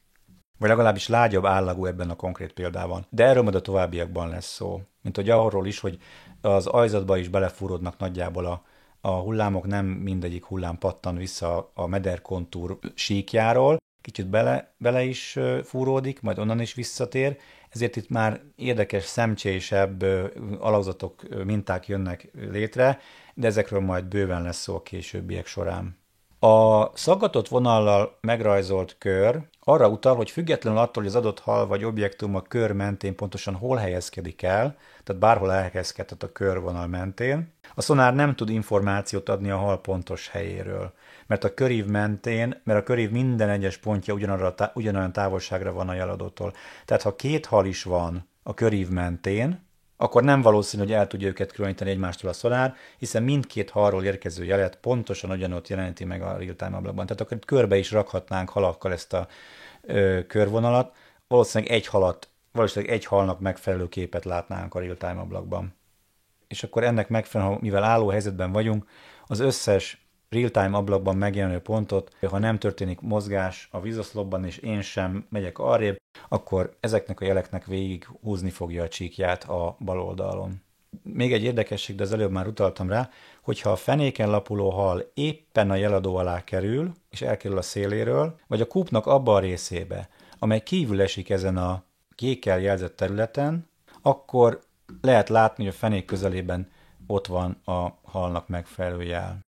vagy legalábbis lágyabb állagú ebben a konkrét példában. De erről majd a továbbiakban lesz szó. Mint hogy arról is, hogy az ajzatba is belefúródnak nagyjából a hullámok, nem mindegyik hullám pattan vissza a mederkontúr síkjáról, kicsit bele is fúródik, majd onnan is visszatér, ezért itt már érdekes, szemcsésebb alakzatok, minták jönnek létre, de ezekről majd bőven lesz szó a későbbiek során. A szaggatott vonallal megrajzolt kör arra utal, hogy függetlenül attól, hogy az adott hal vagy objektum a kör mentén pontosan hol helyezkedik el, tehát bárhol elhelyezkedhet a körvonal mentén, a szonár nem tud információt adni a hal pontos helyéről, mert a körív minden egyes pontja ugyanolyan távolságra van a jeladótól. Tehát ha két hal is van a körív mentén, akkor nem valószínű, hogy el tudja őket különíteni egymástól a szonár, hiszen mindkét halról érkező jelet pontosan ugyanott jeleníti meg a real-time ablakban. Tehát akkor körbe is rakhatnánk halakkal ezt a körvonalat, valószínűleg egy halnak megfelelő képet látnánk a real-time ablakban. És akkor ennek megfelelően, mivel álló helyzetben vagyunk, az összes real-time ablakban megjelenő pontot, ha nem történik mozgás a vízoszlopban, és én sem megyek arrébb, akkor ezeknek a jeleknek végig húzni fogja a csíkját a bal oldalon. Még egy érdekesség, de az előbb már utaltam rá, hogyha a fenéken lapuló hal éppen a jeladó alá kerül, és elkerül a széléről, vagy a kúpnak abba a részébe, amely kívül esik ezen a kékkel jelzett területen, akkor lehet látni, hogy a fenék közelében ott van a halnak megfelelő jel.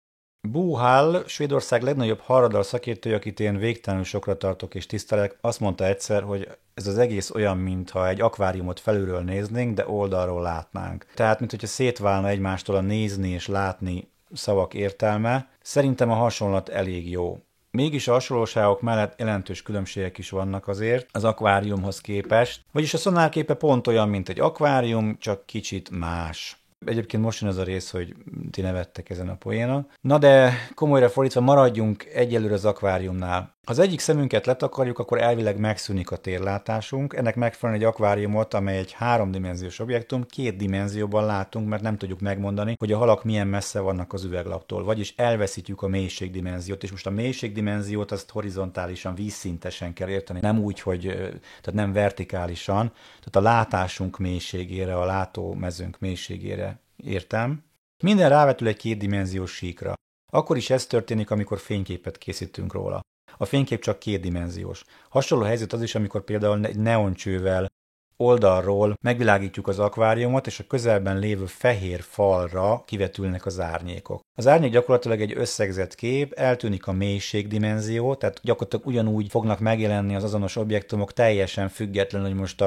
Bo Hall, Svédország legnagyobb halradar szakértője, akit én végtelenül sokra tartok és tisztelek, azt mondta egyszer, hogy ez az egész olyan, mintha egy akváriumot felülről néznénk, de oldalról látnánk. Tehát, mintha szétválna egymástól a nézni és látni szavak értelme. Szerintem a hasonlat elég jó. Mégis a hasonlóságok mellett jelentős különbségek is vannak azért az akváriumhoz képest, vagyis a szonárképe pont olyan, mint egy akvárium, csak kicsit más. Egyébként most jön az a rész, hogy ti nevettek ezen a poénon. Na de komolyra fordítva maradjunk egyelőre az akváriumnál. Ha az egyik szemünket letakarjuk, akkor elvileg megszűnik a térlátásunk. Ennek megfelelően egy akváriumot, amely egy 3-dimenziós objektum, 2 dimenzióban látunk, mert nem tudjuk megmondani, hogy a halak milyen messze vannak az üveglaptól. Vagyis elveszítjük a mélységdimenziót, és most a mélységdimenziót azt horizontálisan, vízszintesen kell érteni. Nem úgy, hogy tehát nem vertikálisan, tehát a látásunk mélységére, a látómezőnk mélységére értem. Minden rávetül egy 2-dimenziós síkra. Akkor is ez történik, amikor fényképet készítünk róla. A fénykép csak 2-dimenziós. Hasonló helyzet az is, amikor például egy neoncsővel oldalról megvilágítjuk az akváriumot, és a közelben lévő fehér falra kivetülnek az árnyékok. Az árnyék gyakorlatilag egy összegzett kép, eltűnik a mélységdimenzió, tehát gyakorlatilag ugyanúgy fognak megjelenni az azonos objektumok, teljesen függetlenül, hogy most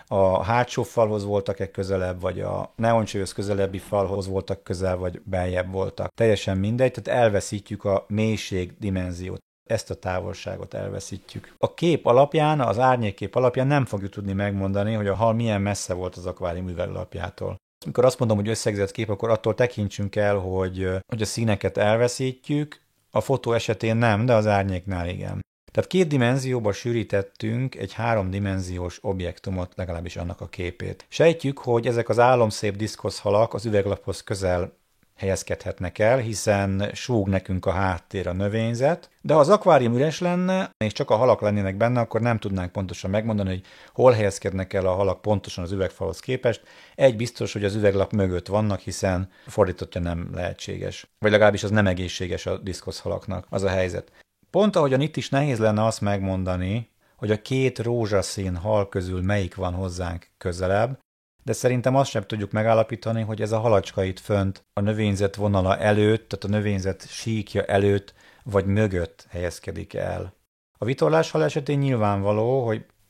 a hátsó falhoz voltak-e közelebb, vagy a neoncsőhöz közelebbi falhoz voltak közel, vagy beljebb voltak. Teljesen mindegy, tehát elveszítjük a mélységdimenziót. Ezt a távolságot elveszítjük. A kép alapján, az árnyékkép alapján nem fogjuk tudni megmondani, hogy a hal milyen messze volt az akvárium üveglapjától. Amikor azt mondom, hogy összegzett kép, akkor attól tekintsünk el, hogy a színeket elveszítjük, a fotó esetén nem, de az árnyéknál igen. Tehát 2 dimenzióba sűrítettünk egy 3-dimenziós objektumot, legalábbis annak a képét. Sejtjük, hogy ezek az álomszép diszkoszhalak az üveglaphoz közel helyezkedhetnek el, hiszen súg nekünk a háttér, a növényzet, de ha az akvárium üres lenne, és csak a halak lennének benne, akkor nem tudnánk pontosan megmondani, hogy hol helyezkednek el a halak pontosan az üvegfalhoz képest. Egy biztos, hogy az üveglap mögött vannak, hiszen fordítottja nem lehetséges. Vagy legalábbis az nem egészséges a diszkoszhalaknak, az a helyzet. Pont ahogyan itt is nehéz lenne azt megmondani, hogy a 2 rózsaszín hal közül melyik van hozzánk közelebb, de szerintem azt sem tudjuk megállapítani, hogy ez a halacska itt fönt a növényzet vonala előtt, tehát a növényzet síkja előtt vagy mögött helyezkedik el. A vitorláshal esetén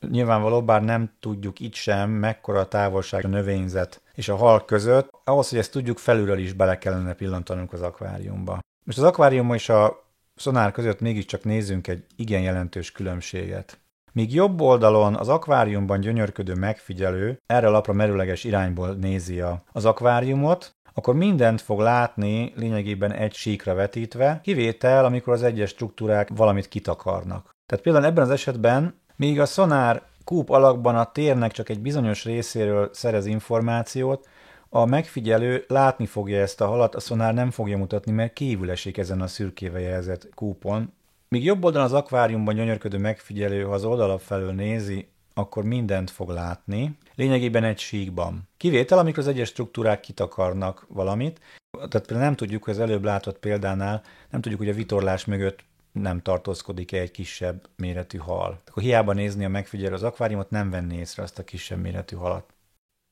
nyilvánvaló, bár nem tudjuk itt sem, mekkora a távolság a növényzet és a hal között, ahhoz, hogy ezt tudjuk, felülről is bele kellene pillantanunk az akváriumba. Most az akvárium és a szonár között mégiscsak nézzünk egy igen jelentős különbséget. Míg jobb oldalon az akváriumban gyönyörködő megfigyelő erre a lapra merőleges irányból nézi az akváriumot, akkor mindent fog látni lényegében egy síkra vetítve, kivétel, amikor az egyes struktúrák valamit kitakarnak. Tehát például ebben az esetben, míg a szonár kúp alakban a térnek csak egy bizonyos részéről szerez információt, a megfigyelő látni fogja ezt a halat, a szonár nem fogja mutatni, mert kívül esik ezen a szürkével jelzett kúpon. Míg jobb oldalon az akváriumban gyönyörködő megfigyelő, ha az oldalap felől nézi, akkor mindent fog látni, lényegében egy síkban. Kivétel, amikor az egyes struktúrák kitakarnak valamit, tehát nem tudjuk, hogy az előbb látott példánál, nem tudjuk, hogy a vitorlás mögött nem tartózkodik-e egy kisebb méretű hal. Akkor hiába nézni a megfigyelő az akváriumot, nem venné észre azt a kisebb méretű halat.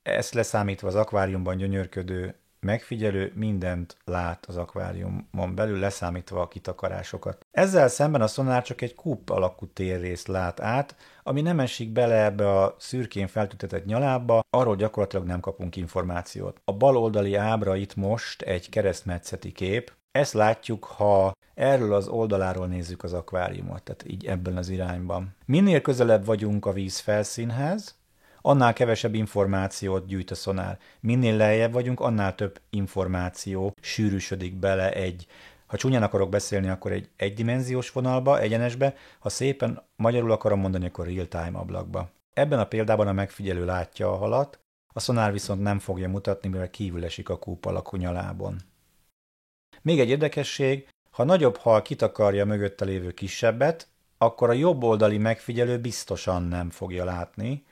Ezt leszámítva az akváriumban gyönyörködő megfigyelő mindent lát az akváriumon belül, leszámítva a kitakarásokat. Ezzel szemben a szonár csak egy kúp alakú térrészt lát át, ami nem esik bele ebbe a szürkén feltüntetett nyalába, arról gyakorlatilag nem kapunk információt. A bal oldali ábra itt most egy keresztmetszeti kép. Ezt látjuk, ha erről az oldaláról nézzük az akváriumot, tehát így ebben az irányban. Minél közelebb vagyunk a vízfelszínhez, annál kevesebb információt gyűjt a szonár. Minél lejjebb vagyunk, annál több információ sűrűsödik bele ha csúnyán akarok beszélni, akkor egy egydimenziós vonalba, egyenesbe, ha szépen magyarul akarom mondani, akkor real-time ablakba. Ebben a példában a megfigyelő látja a halat, a szonár viszont nem fogja mutatni, mivel kívül esik a kúp alakú nyalábon. Még egy érdekesség, ha nagyobb hal kitakarja mögötte lévő kisebbet, akkor a jobb oldali megfigyelő biztosan nem fogja látni.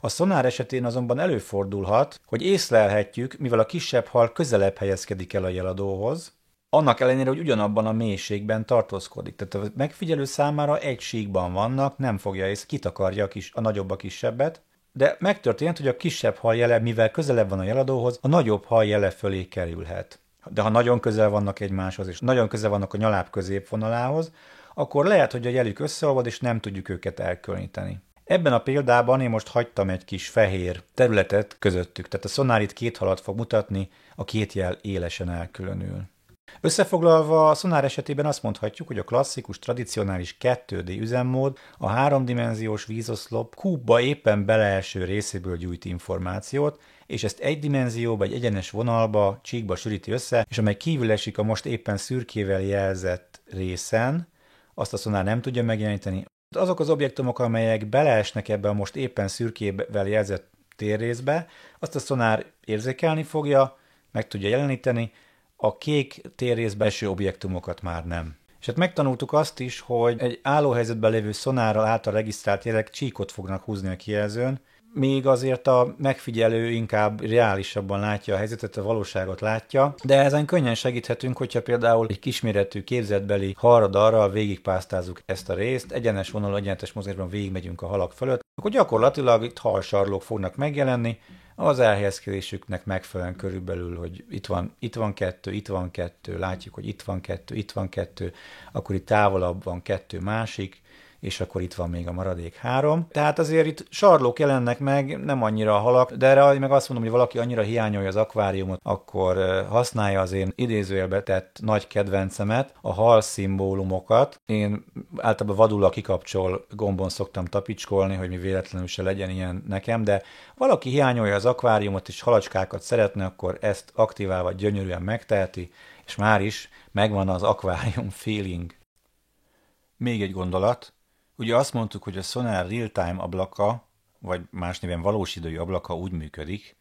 A szonár esetén azonban előfordulhat, hogy észlelhetjük, mivel a kisebb hal közelebb helyezkedik el a jeladóhoz, annak ellenére, hogy ugyanabban a mélységben tartózkodik. Tehát a megfigyelő számára egy síkban vannak, nem fogja kitakarja a nagyobb a kisebbet, de megtörténhet, hogy a kisebb hal jele, mivel közelebb van a jeladóhoz, a nagyobb hal jele fölé kerülhet. De ha nagyon közel vannak egymáshoz, és nagyon közel vannak a nyaláb középvonalához, akkor lehet, hogy a jelük összeolvad, és nem tudjuk őket elkülöníteni. Ebben a példában én most hagytam egy kis fehér területet közöttük, tehát a szonár itt két halat fog mutatni, a két jel élesen elkülönül. Összefoglalva, a szonár esetében azt mondhatjuk, hogy a klasszikus, tradicionális 2D üzemmód a háromdimenziós vízoszlop kúpba éppen beleeső részéből gyűjt információt, és ezt egy dimenzióba, egy egyenes vonalba, csíkba sűríti össze, és amely kívül esik a most éppen szürkével jelzett részen, azt a szonár nem tudja megjeleníteni. Azok az objektumok, amelyek beleesnek ebbe a most éppen szürkével jelzett térrészbe, azt a szonár érzékelni fogja, meg tudja jeleníteni, a kék térrészbe eső objektumokat már nem. És hát megtanultuk azt is, hogy egy állóhelyzetben lévő szonárral által regisztrált jelek csíkot fognak húzni a kijelzőn, míg azért a megfigyelő inkább reálisabban látja a helyzetet, a valóságot látja, de ezen könnyen segíthetünk, hogyha például egy kisméretű képzetbeli halradarral végigpásztázzuk ezt a részt, egyenes vonalú, egyenletes mozgásban végigmegyünk a halak fölött, akkor gyakorlatilag itt halsarlók fognak megjelenni, az elhelyezkedésüknek megfelelően körülbelül, hogy itt van kettő, látjuk, hogy itt van kettő, akkor itt távolabb van kettő másik, és akkor itt van még a maradék 3. Tehát azért itt sarlók jelennek meg, nem annyira a halak, de erre meg azt mondom, hogy valaki annyira hiányolja az akváriumot, akkor használja az én idézőjelbe tett nagy kedvencemet, a hal szimbólumokat. Én általában vadul a kikapcsol gombon szoktam tapicskolni, hogy mi véletlenül se legyen ilyen nekem, de valaki hiányolja az akváriumot és halacskákat szeretne, akkor ezt aktiválva gyönyörűen megteheti, és már is megvan az akvárium feeling. Még egy gondolat. Ugye azt mondtuk, hogy a szonár real-time ablaka, vagy más néven valósidői ablaka úgy működik,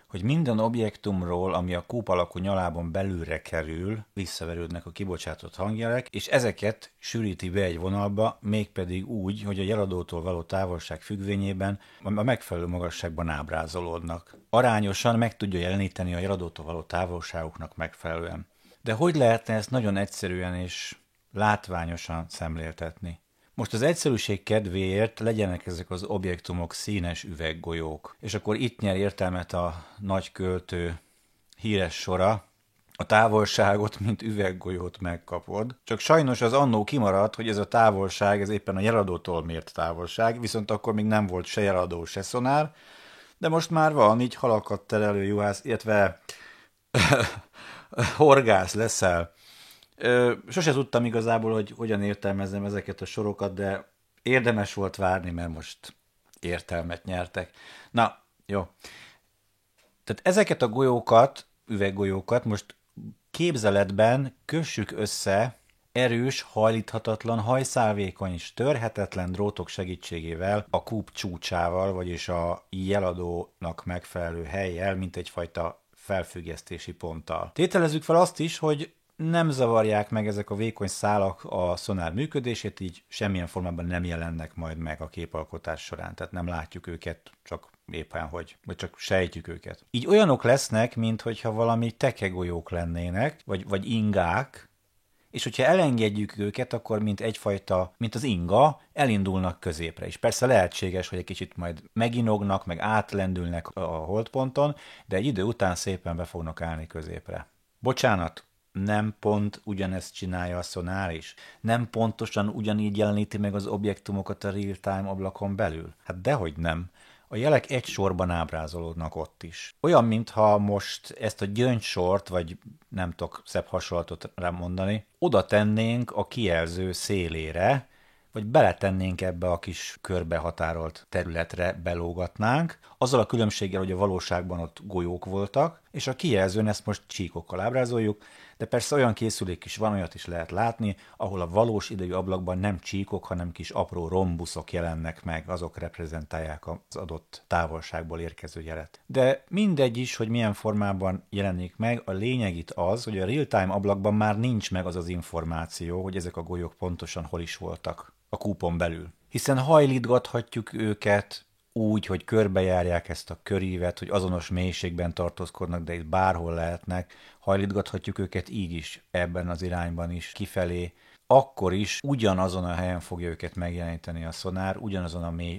hogy minden objektumról, ami a kúp alakú nyalában belülre kerül, visszaverődnek a kibocsátott hangjelek, és ezeket sűríti be egy vonalba, mégpedig úgy, hogy a jeladótól való távolság függvényében a megfelelő magasságban ábrázolódnak. Arányosan meg tudja jeleníteni a jeladótól való távolságoknak megfelelően. De hogy lehetne ezt nagyon egyszerűen és látványosan szemléltetni? Most az egyszerűség kedvéért legyenek ezek az objektumok színes üveggolyók. És akkor itt nyer értelmet a nagy költő híres sora, a távolságot, mint üveggolyót megkapod. Csak sajnos az annó kimaradt, hogy ez a távolság, ez éppen a jeladótól mért távolság, viszont akkor még nem volt se jeladó, se szonár, de most már van, így halakat terelő juhász, illetve horgász leszel. Sose tudtam igazából, hogy hogyan értelmezzem ezeket a sorokat, de Érdemes volt várni, mert most értelmet nyertek. Na, jó. Tehát ezeket a golyókat, üveggolyókat most képzeletben kössük össze erős, hajlíthatatlan, hajszálvékony és törhetetlen drótok segítségével a kúp csúcsával, vagyis a jeladónak megfelelő hellyel, mint egyfajta felfüggesztési ponttal. Tételezzük fel azt is, hogy nem zavarják meg ezek a vékony szálak a szonár működését, így semmilyen formában nem jelennek majd meg a képalkotás során, tehát nem látjuk őket, csak éppen hogy, vagy csak sejtjük őket. Így olyanok lesznek, mintha valami tekegolyók lennének, vagy ingák, és hogyha elengedjük őket, akkor mint az inga, elindulnak középre. És persze lehetséges, hogy egy kicsit majd meginognak, meg átlendülnek a holdponton, de egy idő után szépen be fognak állni középre. Bocsánat, nem pont ugyanezt csinálja a szonár is? Nem pontosan ugyanígy jeleníti meg az objektumokat a real-time ablakon belül? Hát dehogy nem. A jelek egy sorban ábrázolódnak ott is. Olyan, mintha most ezt a gyöngysort, vagy nem tudok szebb hasonlatot rá mondani, oda tennénk a kijelző szélére, vagy beletennénk ebbe a kis körbehatárolt területre, belógatnánk, azzal a különbséggel, hogy a valóságban ott golyók voltak, és a kijelzőn ezt most csíkokkal ábrázoljuk, de persze olyan készülék is van, olyat is lehet látni, ahol a valós idejű ablakban nem csíkok, hanem kis apró rombuszok jelennek meg, azok reprezentálják az adott távolságból érkező jelet. De mindegy is, hogy milyen formában jelenik meg, a lényeg itt az, hogy a real-time ablakban már nincs meg az az információ, hogy ezek a golyók pontosan hol is voltak a kúpon belül. Hiszen hajlítgathatjuk őket úgy, hogy körbejárják ezt a körívet, hogy azonos mélységben tartózkodnak, de itt bárhol lehetnek, hajlítgathatjuk őket így is, ebben az irányban is, kifelé, akkor is ugyanazon a helyen fogja őket megjeleníteni a szonár,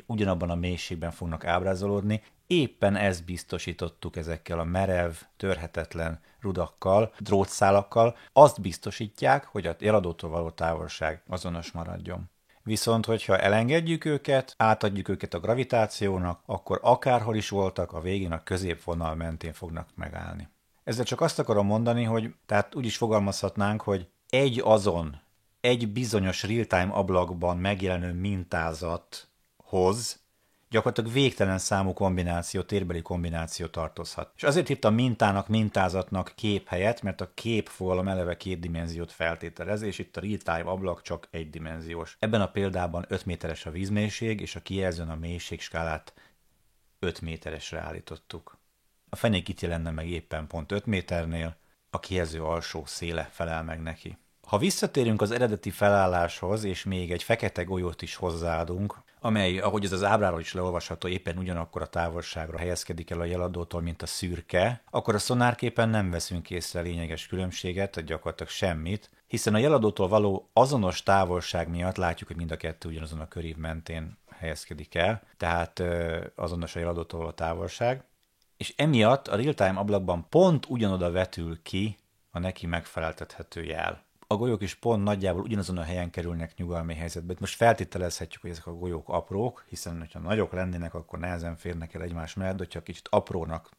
ugyanabban a mélységben fognak ábrázolódni. Éppen ezt biztosítottuk ezekkel a merev, törhetetlen rudakkal, drótszálakkal, azt biztosítják, hogy a jeladótól való távolság azonos maradjon. Viszont, hogyha elengedjük őket, átadjuk őket a gravitációnak, akkor akárhol is voltak, a végén a középvonal mentén fognak megállni. Ezzel csak azt akarom mondani, hogy tehát úgy is fogalmazhatnánk, hogy egy bizonyos real-time ablakban megjelenő mintázathoz gyakorlatilag végtelen számú kombináció, térbeli kombináció tartozhat. És azért hívtam mintázatnak kép helyett, mert a kép fogalom eleve 2 dimenziót feltételez, és itt a real-time ablak csak 1 dimenziós. Ebben a példában 5 méteres a vízmélység, és a kijelzőn a mélységskálát 5 méteresre állítottuk. A fenék itt jelenne meg éppen pont 5 méternél, a kijelző alsó széle felel meg neki. Ha visszatérünk az eredeti felálláshoz, és még egy fekete golyót is hozzáadunk, amely, ahogy ez az ábráról is leolvasható, éppen ugyanakkor a távolságra helyezkedik el a jeladótól, mint a szürke, akkor a szonárképen nem veszünk észre lényeges különbséget, gyakorlatilag semmit, hiszen a jeladótól való azonos távolság miatt látjuk, hogy mind a kettő ugyanazon a körív mentén helyezkedik el, tehát azonos a jeladótól való távolság, és emiatt a real-time ablakban pont ugyanoda vetül ki a neki megfeleltethető jel. A golyók is pont nagyjából ugyanazon a helyen kerülnek nyugalmi helyzetbe. Most feltételezhetjük, hogy ezek a golyók aprók, hiszen ha nagyok lennének, akkor nehezen férnek el egymás mellett, de hogyha kicsit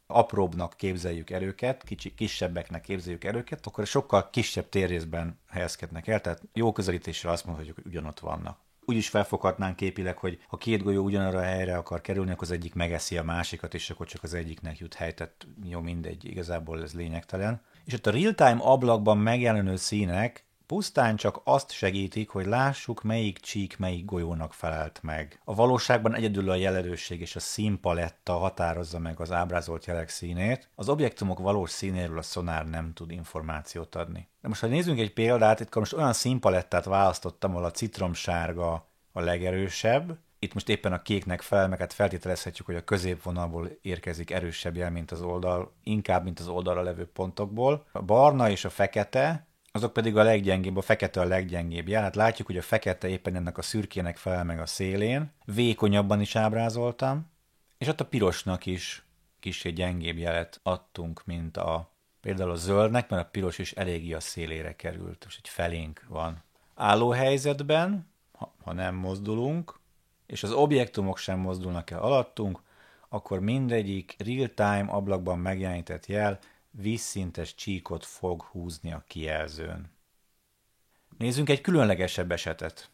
apróbbnak képzeljük el őket, kisebbeknek képzeljük el őket, akkor sokkal kisebb térrészben helyezkednek el, tehát jó közelítéssel azt mondhatjuk, hogy ugyanott vannak. Úgy is felfoghatnánk képileg, hogy ha 2 golyó ugyanarra a helyre akar kerülni, akkor az egyik megeszi a másikat, és akkor csak az egyiknek jut hely, tehát jó, mindegy, igazából ez lényegtelen. És ott a real-time ablakban megjelenő színek pusztán csak azt segítik, hogy lássuk, melyik csík melyik golyónak felelt meg. A valóságban egyedül a jelerősség és a színpaletta határozza meg az ábrázolt jelek színét, az objektumok valós színéről a szonár nem tud információt adni. De most, ha nézzünk egy példát, itt most olyan színpalettát választottam, ahol a citromsárga a legerősebb, itt most éppen a kéknek fel, meg hát feltételezhetjük, hogy a középvonalból érkezik erősebb jel, mint az oldal, inkább, mint az oldalra levő pontokból. A barna és a fekete, azok pedig a leggyengébb, a fekete a leggyengébb jel. Hát látjuk, hogy a fekete éppen ennek a szürkének felel meg a szélén, vékonyabban is ábrázoltam, és ott a pirosnak is kicsit gyengébb jelet adtunk, mint például a zöldnek, mert a piros is eléggé a szélére került, és egy felénk van. Álló helyzetben, ha nem mozdulunk, és az objektumok sem mozdulnak el alattunk, akkor mindegyik real-time ablakban megjelenített jel vízszintes csíkot fog húzni a kijelzőn. Nézzünk egy különlegesebb esetet.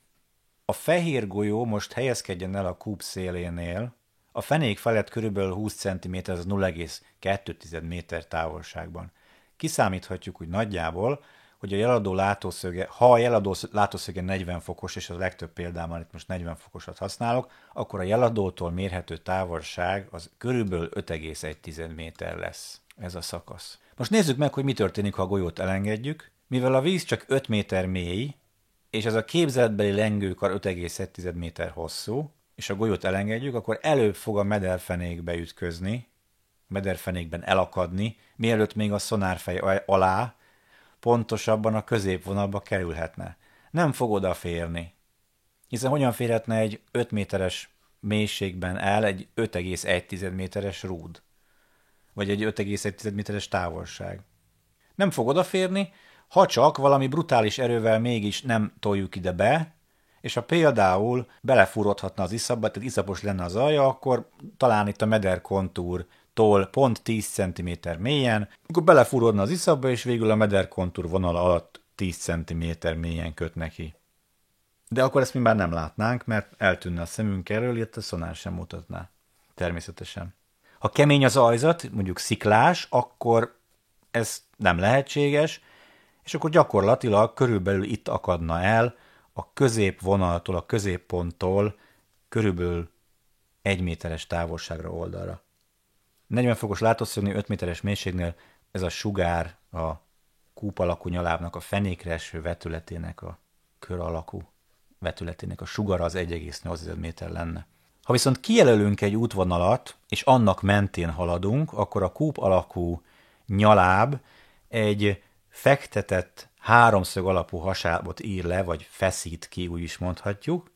A fehér golyó most helyezkedjen el a kúp szélénél, a fenék felett körülbelül 20 cm, az 0,2 méter távolságban. Kiszámíthatjuk úgy nagyjából, hogy a jeladó látószöge, ha a jeladó látószöge 40 fokos, és a legtöbb példában itt most 40 fokosat használok, akkor a jeladótól mérhető távolság az körülbelül 5,1 méter lesz ez a szakasz. Most nézzük meg, hogy mi történik, ha a golyót elengedjük. Mivel a víz csak 5 méter mély, és ez a képzeletbeli lengőkar 5,1 méter hosszú, és a golyót elengedjük, akkor előbb fog a mederfenékbe ütközni, mederfenékben elakadni, mielőtt még a szonárfej alá, pontosabban a középvonalba kerülhetne. Nem fog odaférni. Hiszen hogyan férhetne egy 5 méteres mélységben el egy 5,1 méteres rúd? Vagy egy 5,1 méteres távolság? Nem fog odaférni, ha csak valami brutális erővel mégis nem toljuk ide be, és ha például belefúrodhatna az iszapba, tehát iszapos lenne az alja, akkor talán itt a mederkontúrtól pont 10 cm mélyen, akkor belefúrodna az iszapba, és végül a mederkontúr vonala alatt 10 cm mélyen köt neki. De akkor ezt mi már nem látnánk, mert eltűnne a szemünk elől, illetve a szonár sem mutatná. Természetesen. Ha kemény az ajzat, mondjuk sziklás, akkor ez nem lehetséges, és akkor gyakorlatilag körülbelül itt akadna el a középvonaltól, a középponttól körülbelül 1 méteres távolságra oldalra. 40 fokos látószögnél, 5 méteres mélységnél ez a sugár a kúp alakú nyalábnak a fenékre eső vetületének, a kör alakú vetületének a sugara az 1,8 méter lenne. Ha viszont kijelölünk egy útvonalat, és annak mentén haladunk, akkor a kúp alakú nyaláb egy fektetett háromszög alapú hasábot ír le, vagy feszít ki, úgy is mondhatjuk.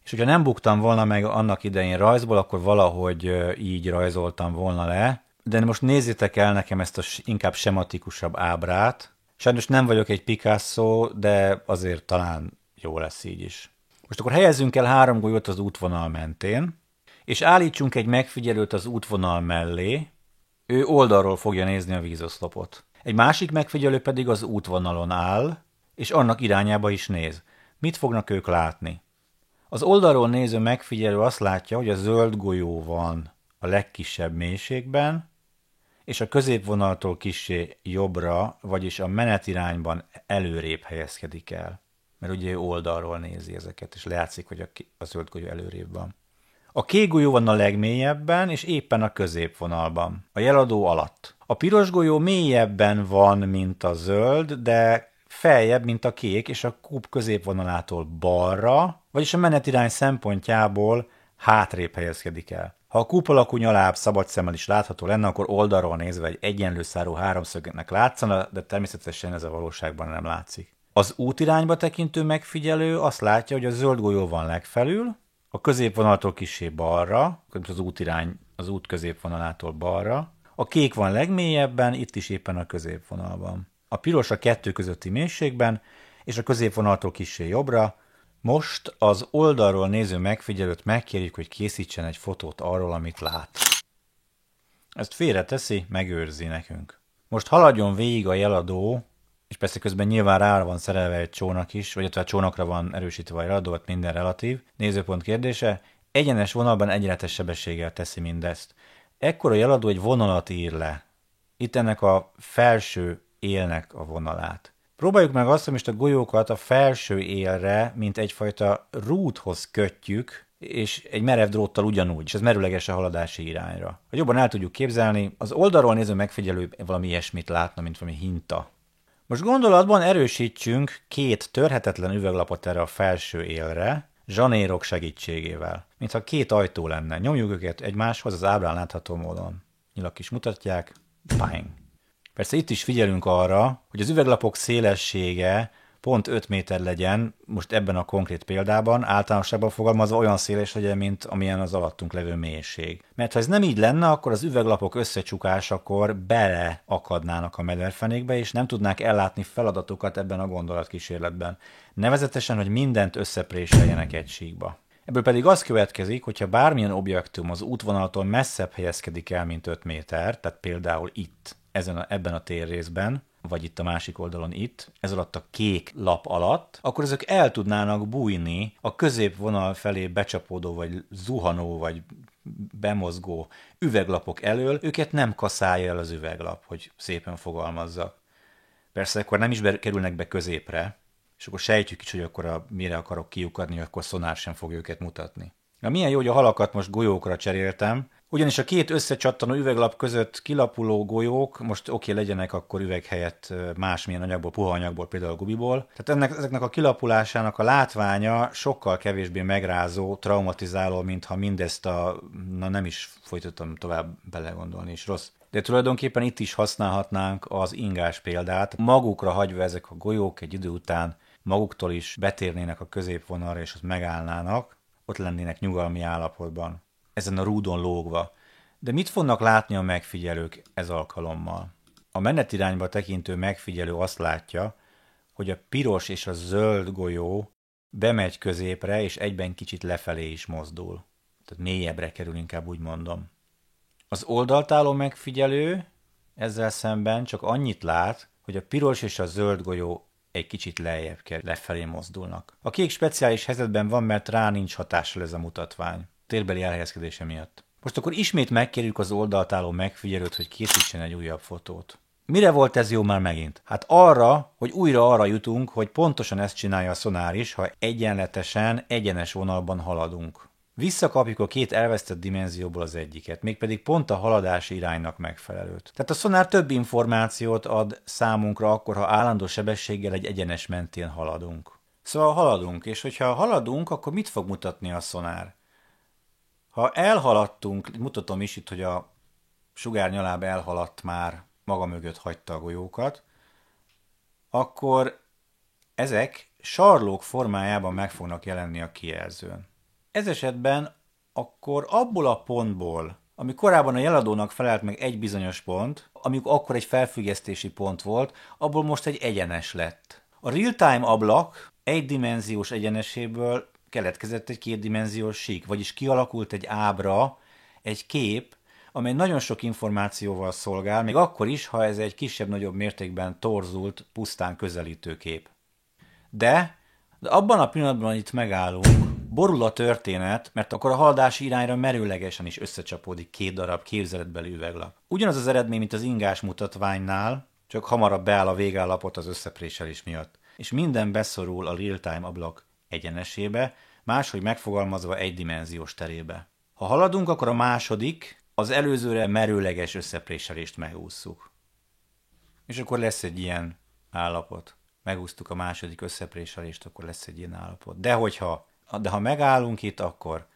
És hogyha nem buktam volna meg annak idején rajzból, akkor valahogy így rajzoltam volna le. De most nézzétek el nekem ezt a inkább sematikusabb ábrát. Sajnos nem vagyok egy Picasso, de azért talán jó lesz így is. Most akkor helyezzünk el 3 golyót az útvonal mentén, és állítsunk egy megfigyelőt az útvonal mellé, ő oldalról fogja nézni a vízoszlopot. Egy másik megfigyelő pedig az útvonalon áll, és annak irányába is néz. Mit fognak ők látni? Az oldalról néző megfigyelő azt látja, hogy a zöld golyó van a legkisebb mélységben, és a középvonaltól kissé jobbra, vagyis a menetirányban előrébb helyezkedik el. Mert ugye ő oldalról nézi ezeket, és lejátszik, hogy a zöld golyó előrébb van. A kék golyó van a legmélyebben, és éppen a középvonalban, a jeladó alatt. A piros golyó mélyebben van, mint a zöld, de feljebb, mint a kék, és a kúp középvonalától balra, vagyis a menetirány szempontjából hátrébb helyezkedik el. Ha a kúp alakú nyaláb szabad szemmel is látható lenne, akkor oldalról nézve egy egyenlő szárú háromszögnek látszana, de természetesen ez a valóságban nem látszik. Az útirányba tekintő megfigyelő azt látja, hogy a zöld golyó van legfelül, a középvonaltól kissé balra, az útirány az út középvonalától balra, a kék van legmélyebben, itt is éppen a középvonalban. A piros a kettő közötti mélységben, és a középvonaltól kissé jobbra. Most az oldalról néző megfigyelőt megkérjük, hogy készítsen egy fotót arról, amit lát. Ezt félreteszi, megőrzi nekünk. Most haladjon végig a jeladó, és persze közben nyilván rá van szerelve egy csónak is, vagy a csónakra van erősítve a jeladó, hát minden relatív. Nézőpont kérdése, egyenes vonalban egyenletes sebességgel teszi mindezt. Ekkor a jeladó egy vonalat ír le. Itt ennek a felső élnek a vonalát. Próbáljuk meg azt, hogy most a golyókat a felső élre, mint egyfajta rúthoz kötjük, és egy merev dróttal ugyanúgy, és ez merőleges a haladási irányra. Hogy jobban el tudjuk képzelni, az oldalról néző megfigyelő valami ilyesmit látna, mint valami hinta. Most gondolatban erősítsünk 2 törhetetlen üveglapot erre a felső élre, zsanérok segítségével. Mintha 2 ajtó lenne. Nyomjuk őket egymáshoz az ábrán látható módon. Nyilak is mutatják. Bang. Persze itt is figyelünk arra, hogy az üveglapok szélessége pont 5 méter legyen, most ebben a konkrét példában, általánosságban fogalmazva olyan széles legyen, mint amilyen az alattunk levő mélység. Mert ha ez nem így lenne, akkor az üveglapok összecsukásakor beleakadnának a mederfenékbe, és nem tudnák ellátni feladatokat ebben a gondolatkísérletben. Nevezetesen, hogy mindent összepréseljenek egy síkba. Ebből pedig az következik, hogyha bármilyen objektum az útvonaltól messzebb helyezkedik el, mint 5 méter, tehát például itt, ebben a térrészben, vagy itt a másik oldalon itt, ez alatt a kék lap alatt, akkor ezek el tudnának bújni a középvonal felé becsapódó, vagy zuhanó, vagy bemozgó üveglapok elől, őket nem kaszálja el az üveglap, hogy szépen fogalmazzak. Persze akkor nem is kerülnek be középre, és akkor sejtjük is, hogy akkor mire akarok kiukadni, akkor szonár sem fog őket mutatni. Na, milyen jó, hogy a halakat most golyókra cseréltem, ugyanis a két összecsattanó üveglap között kilapuló golyók, most legyenek akkor üveg helyett másmilyen anyagból, puha anyagból, például gumiból. Tehát ezeknek a kilapulásának a látványa sokkal kevésbé megrázó, traumatizáló, mintha mindezt nem is folytattam tovább belegondolni, és rossz. De tulajdonképpen itt is használhatnánk az ingás példát. Magukra hagyva ezek a golyók egy idő után maguktól is betérnének a középvonalra, és ott megállnának, ott lennének nyugalmi állapotban, ezen a rúdon lógva. De mit fognak látni a megfigyelők ez alkalommal? A menetirányba tekintő megfigyelő azt látja, hogy a piros és a zöld golyó bemegy középre, és egyben kicsit lefelé is mozdul. Tehát mélyebbre kerül, inkább úgy mondom. Az oldalt álló megfigyelő ezzel szemben csak annyit lát, hogy a piros és a zöld golyó egy kicsit lejjebb kell, lefelé mozdulnak. A kék speciális helyzetben van, mert rá nincs hatással ez a mutatvány, térbeli elhelyezkedése miatt. Most akkor ismét megkérjük az oldalt álló megfigyelőt, hogy készítsen egy újabb fotót. Mire volt ez jó már megint? Hát arra, hogy újra arra jutunk, hogy pontosan ezt csinálja a szonár is, ha egyenletesen, egyenes vonalban haladunk. Visszakapjuk a két elvesztett dimenzióból az egyiket, mégpedig pont a haladási iránynak megfelelőt. Tehát a szonár több információt ad számunkra akkor, ha állandó sebességgel egy egyenes mentén haladunk. Szóval haladunk, és hogyha haladunk, akkor mit fog mutatni a szonár? Ha elhaladtunk, mutatom is itt, hogy a sugárnyaláb elhaladt már, maga mögött hagyta a golyókat, akkor ezek sarlók formájában meg fognak jelenni a kijelzőn. Ez esetben akkor abból a pontból, ami korábban a jeladónak felelt meg egy bizonyos pont, amikor akkor egy felfüggesztési pont volt, abból most egy egyenes lett. A real-time ablak egydimenziós egyeneséből keletkezett egy kétdimenziós sík, vagyis kialakult egy ábra, egy kép, amely nagyon sok információval szolgál, még akkor is, ha ez egy kisebb-nagyobb mértékben torzult, pusztán közelítő kép. De abban a pillanatban, hogy itt megállunk, borul a történet, mert akkor a haladási irányra merőlegesen is összecsapódik két darab képzeletbeli üveglap. Ugyanaz az eredmény, mint az ingás mutatványnál, csak hamarabb beáll a végállapot az összepréselés miatt. És minden beszorul a real-time ablak egyenesébe, máshogy megfogalmazva egydimenziós terébe. Ha haladunk, akkor a második, az előzőre merőleges összepréselést megússzuk. És akkor lesz egy ilyen állapot. Megúsztuk a második összepréselést, akkor lesz egy ilyen állapot. De ha megállunk itt, akkor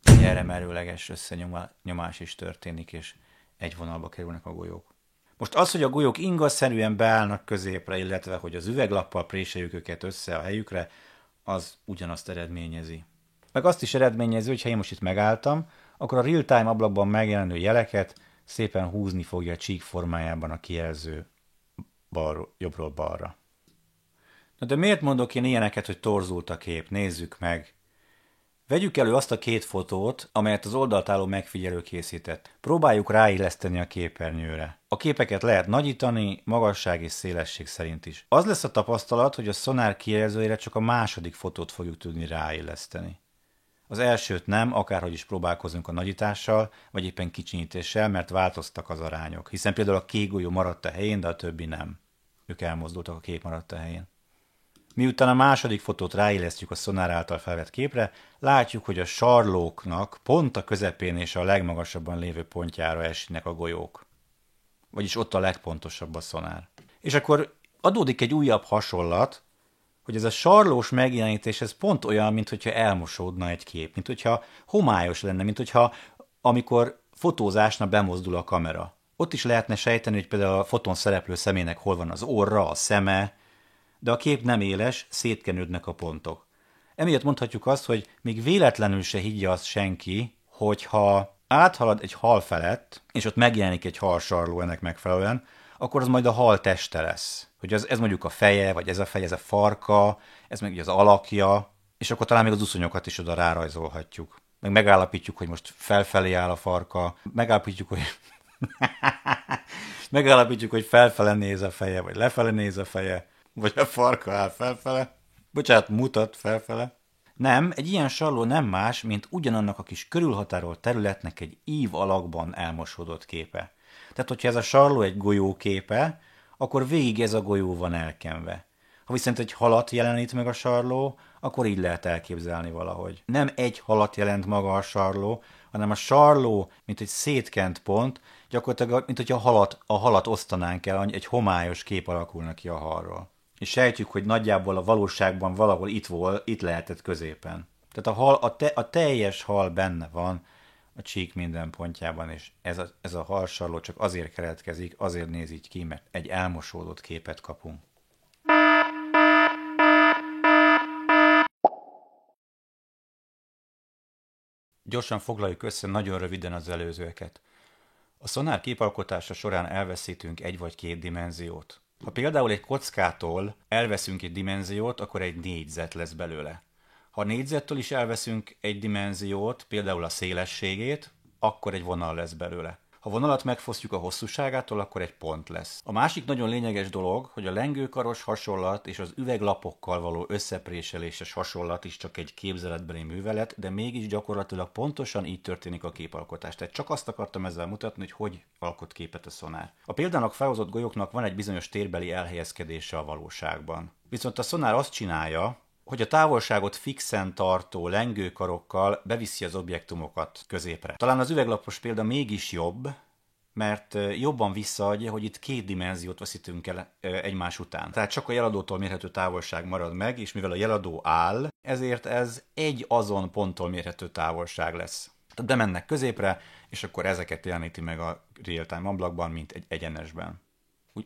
erre merőleges összenyomás is történik, és egy vonalba kerülnek a golyók. Most az, hogy a golyók ingasszerűen beállnak középre, illetve hogy az üveglappal préseljük őket össze a helyükre, az ugyanazt eredményezi. Meg azt is eredményezi, hogy ha én most itt megálltam, akkor a real-time ablakban megjelenő jeleket szépen húzni fogja a csík formájában a kijelző jobbról balra. Na de miért mondok én ilyeneket, hogy torzult a kép? Nézzük meg. Vegyük elő azt a két fotót, amelyet az oldalt álló megfigyelő készített. Próbáljuk ráilleszteni a képernyőre. A képeket lehet nagyítani, magasság és szélesség szerint is. Az lesz a tapasztalat, hogy a szonár kijelzőjére csak a második fotót fogjuk tudni ráilleszteni. Az elsőt nem, akárhogy is próbálkozunk a nagyítással, vagy éppen kicsinyítéssel, mert változtak az arányok. Hiszen például a kék golyó maradt a helyén, de a többi nem. Ők elmozdultak, a kép maradt a helyén. Miután a második fotót ráillesztjük a szonár által felvett képre, látjuk, hogy a sarlóknak pont a közepén és a legmagasabban lévő pontjára esnek a golyók. Vagyis ott a legpontosabb a szonár. És akkor adódik egy újabb hasonlat, hogy ez a sarlós megjelenítés ez pont olyan, mintha elmosódna egy kép, mintha homályos lenne, mintha amikor fotózásnál bemozdul a kamera. Ott is lehetne sejteni, hogy például a fotón szereplő személynek hol van az orra, a szeme, de a kép nem éles, szétkenődnek a pontok. Emiatt mondhatjuk azt, hogy még véletlenül se higgye azt senki, hogyha áthalad egy hal felett, és ott megjelenik egy halsarló ennek megfelelően, akkor az majd a hal teste lesz. Hogy ez mondjuk a feje, vagy ez a feje, ez a farka, ez meg az alakja, és akkor talán még az uszonyokat is oda rárajzolhatjuk. Meg megállapítjuk, hogy most felfelé áll a farka, megállapítjuk, hogy Megállapítjuk, hogy felfele néz a feje, vagy lefele néz a feje, vagy a farka áll felfele. Bocsánat, mutat felfele. Nem, egy ilyen sarló nem más, mint ugyanannak a kis körülhatárolt területnek egy ív alakban elmosódott képe. Tehát, hogyha ez a sarló egy golyó képe, akkor végig ez a golyó van elkenve. Ha viszont egy halat jelenít meg a sarló, akkor így lehet elképzelni valahogy. Nem egy halat jelent maga a sarló, hanem a sarló, mint egy szétkent pont, gyakorlatilag, mint hogyha a halat osztanánk el, egy homályos kép alakulna ki a halról. És sejtjük, hogy nagyjából a valóságban valahol itt lehetett középen. Tehát a teljes hal benne van a csík minden pontjában, és ez a halsarló csak azért keletkezik, azért néz így ki, mert egy elmosódott képet kapunk. Gyorsan foglaljuk össze nagyon röviden az előzőeket. A szonár képalkotása során elveszítünk egy vagy két dimenziót. Ha például egy kockától elveszünk egy dimenziót, akkor egy négyzet lesz belőle. Ha a négyzettől is elveszünk egy dimenziót, például a szélességét, akkor egy vonal lesz belőle. Ha vonalat megfosztjuk a hosszúságától, akkor egy pont lesz. A másik nagyon lényeges dolog, hogy a lengőkaros hasonlat és az üveglapokkal való összepréseléses hasonlat is csak egy képzeletbeli művelet, de mégis gyakorlatilag pontosan így történik a képalkotás. Tehát csak azt akartam ezzel mutatni, hogy alkot képet a szonár. A példának felhozott golyóknak van egy bizonyos térbeli elhelyezkedése a valóságban. Viszont a szonár azt csinálja, hogy a távolságot fixen tartó lengőkarokkal beviszi az objektumokat középre. Talán az üveglapos példa mégis jobb, mert jobban visszaadja, hogy itt két dimenziót veszítünk el egymás után. Tehát csak a jeladótól mérhető távolság marad meg, és mivel a jeladó áll, ezért ez egy azon ponttól mérhető távolság lesz. Tehát bemennek középre, és akkor ezeket jeleníti meg a real-time ablakban, mint egy egyenesben.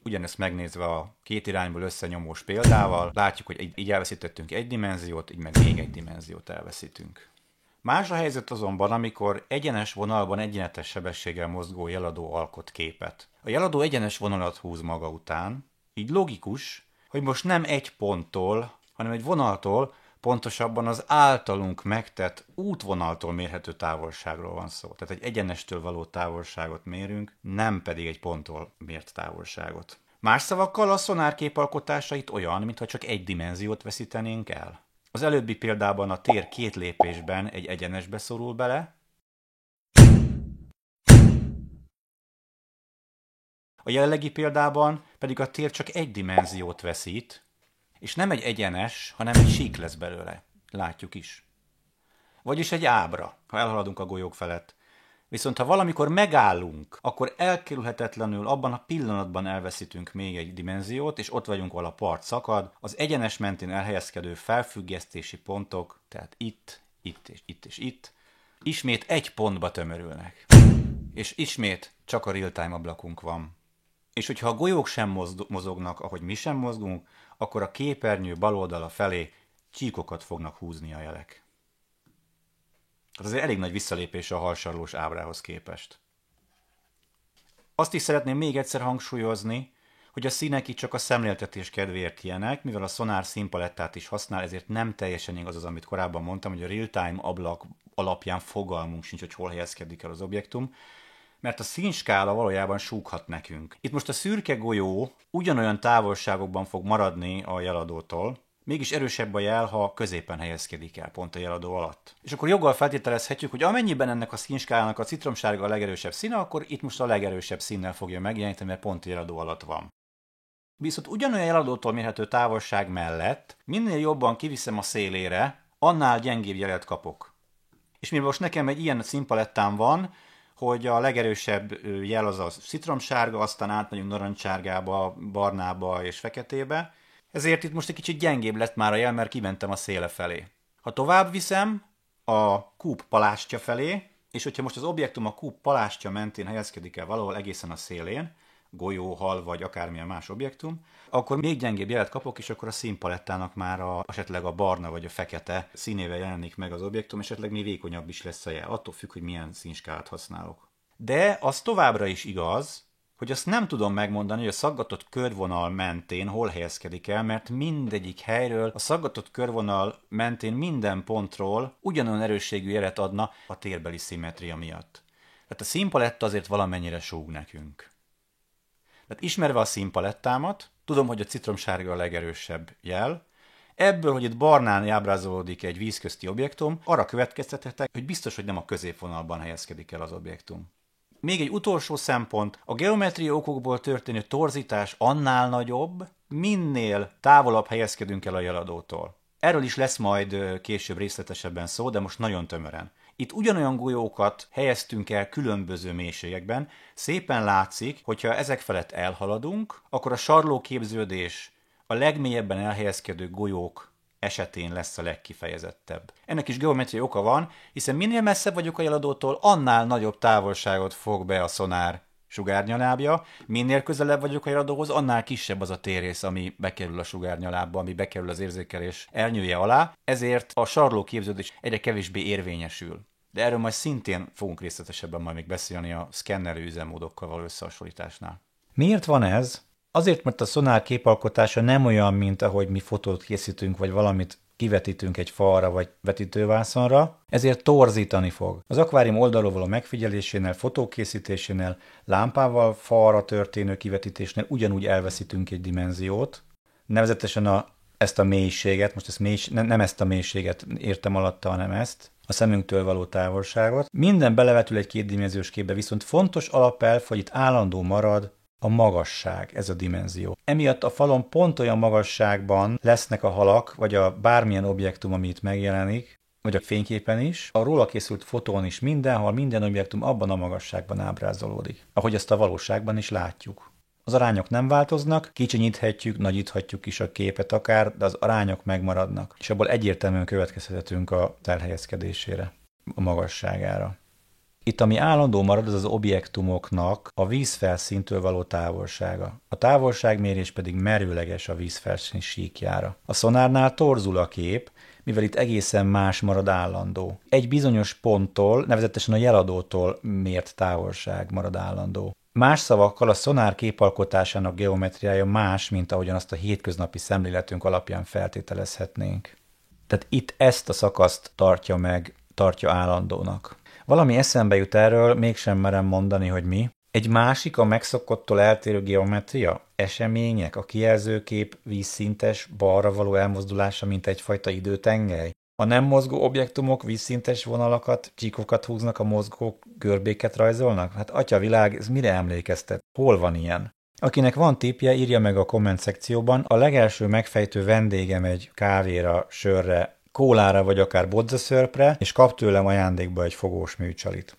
Ugyanezt megnézve a két irányból összenyomós példával, látjuk, hogy így elveszítettünk egy dimenziót, így meg még egy dimenziót elveszítünk. Más a helyzet azonban, amikor egyenes vonalban egyenletes sebességgel mozgó jeladó alkot képet. A jeladó egyenes vonalat húz maga után, így logikus, hogy most nem egy ponttól, hanem egy vonaltól, pontosabban az általunk megtett útvonaltól mérhető távolságról van szó. Tehát egy egyenestől való távolságot mérünk, nem pedig egy ponttól mért távolságot. Más szavakkal a szonár képalkotása itt olyan, mintha csak egy dimenziót veszítenénk el. Az előbbi példában a tér két lépésben egy egyenesbe szorul bele, a jelenlegi példában pedig a tér csak egy dimenziót veszít, és nem egy egyenes, hanem egy sík lesz belőle. Látjuk is. Vagyis egy ábra, ha elhaladunk a golyók felett. Viszont ha valamikor megállunk, akkor elkerülhetetlenül abban a pillanatban elveszítünk még egy dimenziót, és ott vagyunk, ahol a part szakad. Az egyenes mentén elhelyezkedő felfüggesztési pontok, tehát itt, itt és itt és itt, ismét egy pontba tömörülnek. És ismét csak a real-time ablakunk van. És hogyha a golyók sem mozognak, ahogy mi sem mozgunk, akkor a képernyő bal oldala felé csíkokat fognak húzni a jelek. Ez azért elég nagy visszalépés a halsarlós ábrához képest. Azt is szeretném még egyszer hangsúlyozni, hogy a színek itt csak a szemléltetés kedvéért ilyenek, mivel a szonár színpalettát is használ, ezért nem teljesen igaz az, amit korábban mondtam, hogy a real-time ablak alapján fogalmunk sincs, hogy hol helyezkedik el az objektum, mert a színskála valójában súghat nekünk. Itt most a szürke golyó ugyanolyan távolságokban fog maradni a jeladótól, mégis erősebb a jel, ha középen helyezkedik el, pont a jeladó alatt. És akkor joggal feltételezhetjük, hogy amennyiben ennek a színskálának a citromsárga a legerősebb színe, akkor itt most a legerősebb színnel fogja megjeleníteni, mert pont a jeladó alatt van. Viszont ugyanolyan jeladótól mérhető távolság mellett, minél jobban kiviszem a szélére, annál gyengébb jelet kapok. És mivel most nekem egy ilyen színpalettám van, hogy a legerősebb jel az a citromsárga, aztán átmegyünk narancsárgába, barnába és feketébe, ezért itt most egy kicsit gyengébb lett már a jel, mert kimentem a széle felé. Ha tovább viszem a kúp palástja felé, és hogyha most az objektum a kúp palástja mentén helyezkedik el valahol egészen a szélén, golyó, hal vagy akármilyen más objektum, akkor még gyengébb jelet kapok, és akkor a színpalettának már esetleg a barna vagy a fekete színével jelenik meg az objektum, esetleg még vékonyabb is lesz a jel, attól függ, hogy milyen színskálát használok. De az továbbra is igaz, hogy azt nem tudom megmondani, hogy a szaggatott körvonal mentén hol helyezkedik el, mert mindegyik helyről a szaggatott körvonal mentén minden pontról ugyanolyan erősségű jelet adna a térbeli szimmetria miatt. Tehát a színpaletta azért valamennyire súg nekünk. Tehát ismerve a színpalettámat, tudom, hogy a citromsárga a legerősebb jel. Ebből, hogy itt barnán ábrázolódik egy vízközti objektum, arra következtethetek, hogy biztos, hogy nem a középvonalban helyezkedik el az objektum. Még egy utolsó szempont, a geometriai okokból történő torzítás annál nagyobb, minél távolabb helyezkedünk el a jeladótól. Erről is lesz majd később részletesebben szó, de most nagyon tömören. Itt ugyanolyan golyókat helyeztünk el különböző mélységekben, szépen látszik, hogyha ezek felett elhaladunk, akkor a sarlóképződés a legmélyebben elhelyezkedő golyók esetén lesz a legkifejezettebb. Ennek is geometriai oka van, hiszen minél messzebb vagyok a jeladótól, annál nagyobb távolságot fog be a szonár sugárnyalábja, minél közelebb vagyok a jeladóhoz, annál kisebb az a térrész, ami bekerül a sugárnyalábba, ami bekerül az érzékelés elnyője alá, ezért a sarlóképződés egyre kevésbé érvényesül. De erről majd szintén fogunk részletesebben majd még beszélni a szkennerő üzemmódokkal való összehasonlításnál. Miért van ez? Azért, mert a szonár képalkotása nem olyan, mint ahogy mi fotót készítünk, vagy valamit kivetítünk egy falra vagy vetítővászonra, ezért torzítani fog. Az akvárium oldalról való megfigyelésénél, fotókészítésénél, lámpával falra történő kivetítésnél ugyanúgy elveszítünk egy dimenziót, nevezetesen ezt a mélységet, most nem ezt a mélységet értem alatta, hanem ezt, a szemünktől való távolságot. Minden belevetül egy kétdimenziós képbe, viszont fontos alapelv, hogy itt állandó marad a magasság, ez a dimenzió. Emiatt a falon pont olyan magasságban lesznek a halak, vagy a bármilyen objektum, ami itt megjelenik, vagy a fényképen is, a róla készült fotón is mindenhol, minden objektum abban a magasságban ábrázolódik, ahogy ezt a valóságban is látjuk. Az arányok nem változnak, kicsinyíthetjük, nagyíthatjuk is a képet akár, de az arányok megmaradnak, és abból egyértelműen következhetünk a elhelyezkedésére, a magasságára. Itt ami állandó marad, az az objektumoknak a vízfelszíntől való távolsága. A távolságmérés pedig merőleges a vízfelszín síkjára. A szonárnál torzul a kép, mivel itt egészen más marad állandó. Egy bizonyos ponttól, nevezetesen a jeladótól mért távolság marad állandó. Más szavakkal a szonár képalkotásának geometriája más, mint ahogyan azt a hétköznapi szemléletünk alapján feltételezhetnénk. Tehát itt ezt a szakaszt tartja állandónak. Valami eszembe jut erről, mégsem merem mondani, hogy mi. Egy másik a megszokottól eltérő geometria, események, a kijelzőkép vízszintes, balra való elmozdulása, mint egyfajta időtengely. A nem mozgó objektumok vízszintes vonalakat, csíkokat húznak, a mozgó görbéket rajzolnak? Hát atyavilág, ez mire emlékeztet? Hol van ilyen? Akinek van tippje, írja meg a komment szekcióban. A legelső megfejtő vendégem egy kávéra, sörre, kólára vagy akár bodzaszörpre, és kap tőlem ajándékba egy fogós műcsalit.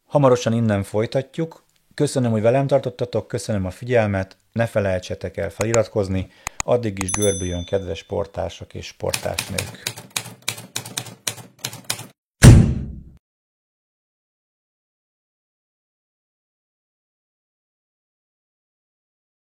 Hamarosan innen folytatjuk. Köszönöm, hogy velem tartottatok, köszönöm a figyelmet, ne felejtsetek el feliratkozni, addig is görbüljön kedves sportársak és sportásnők.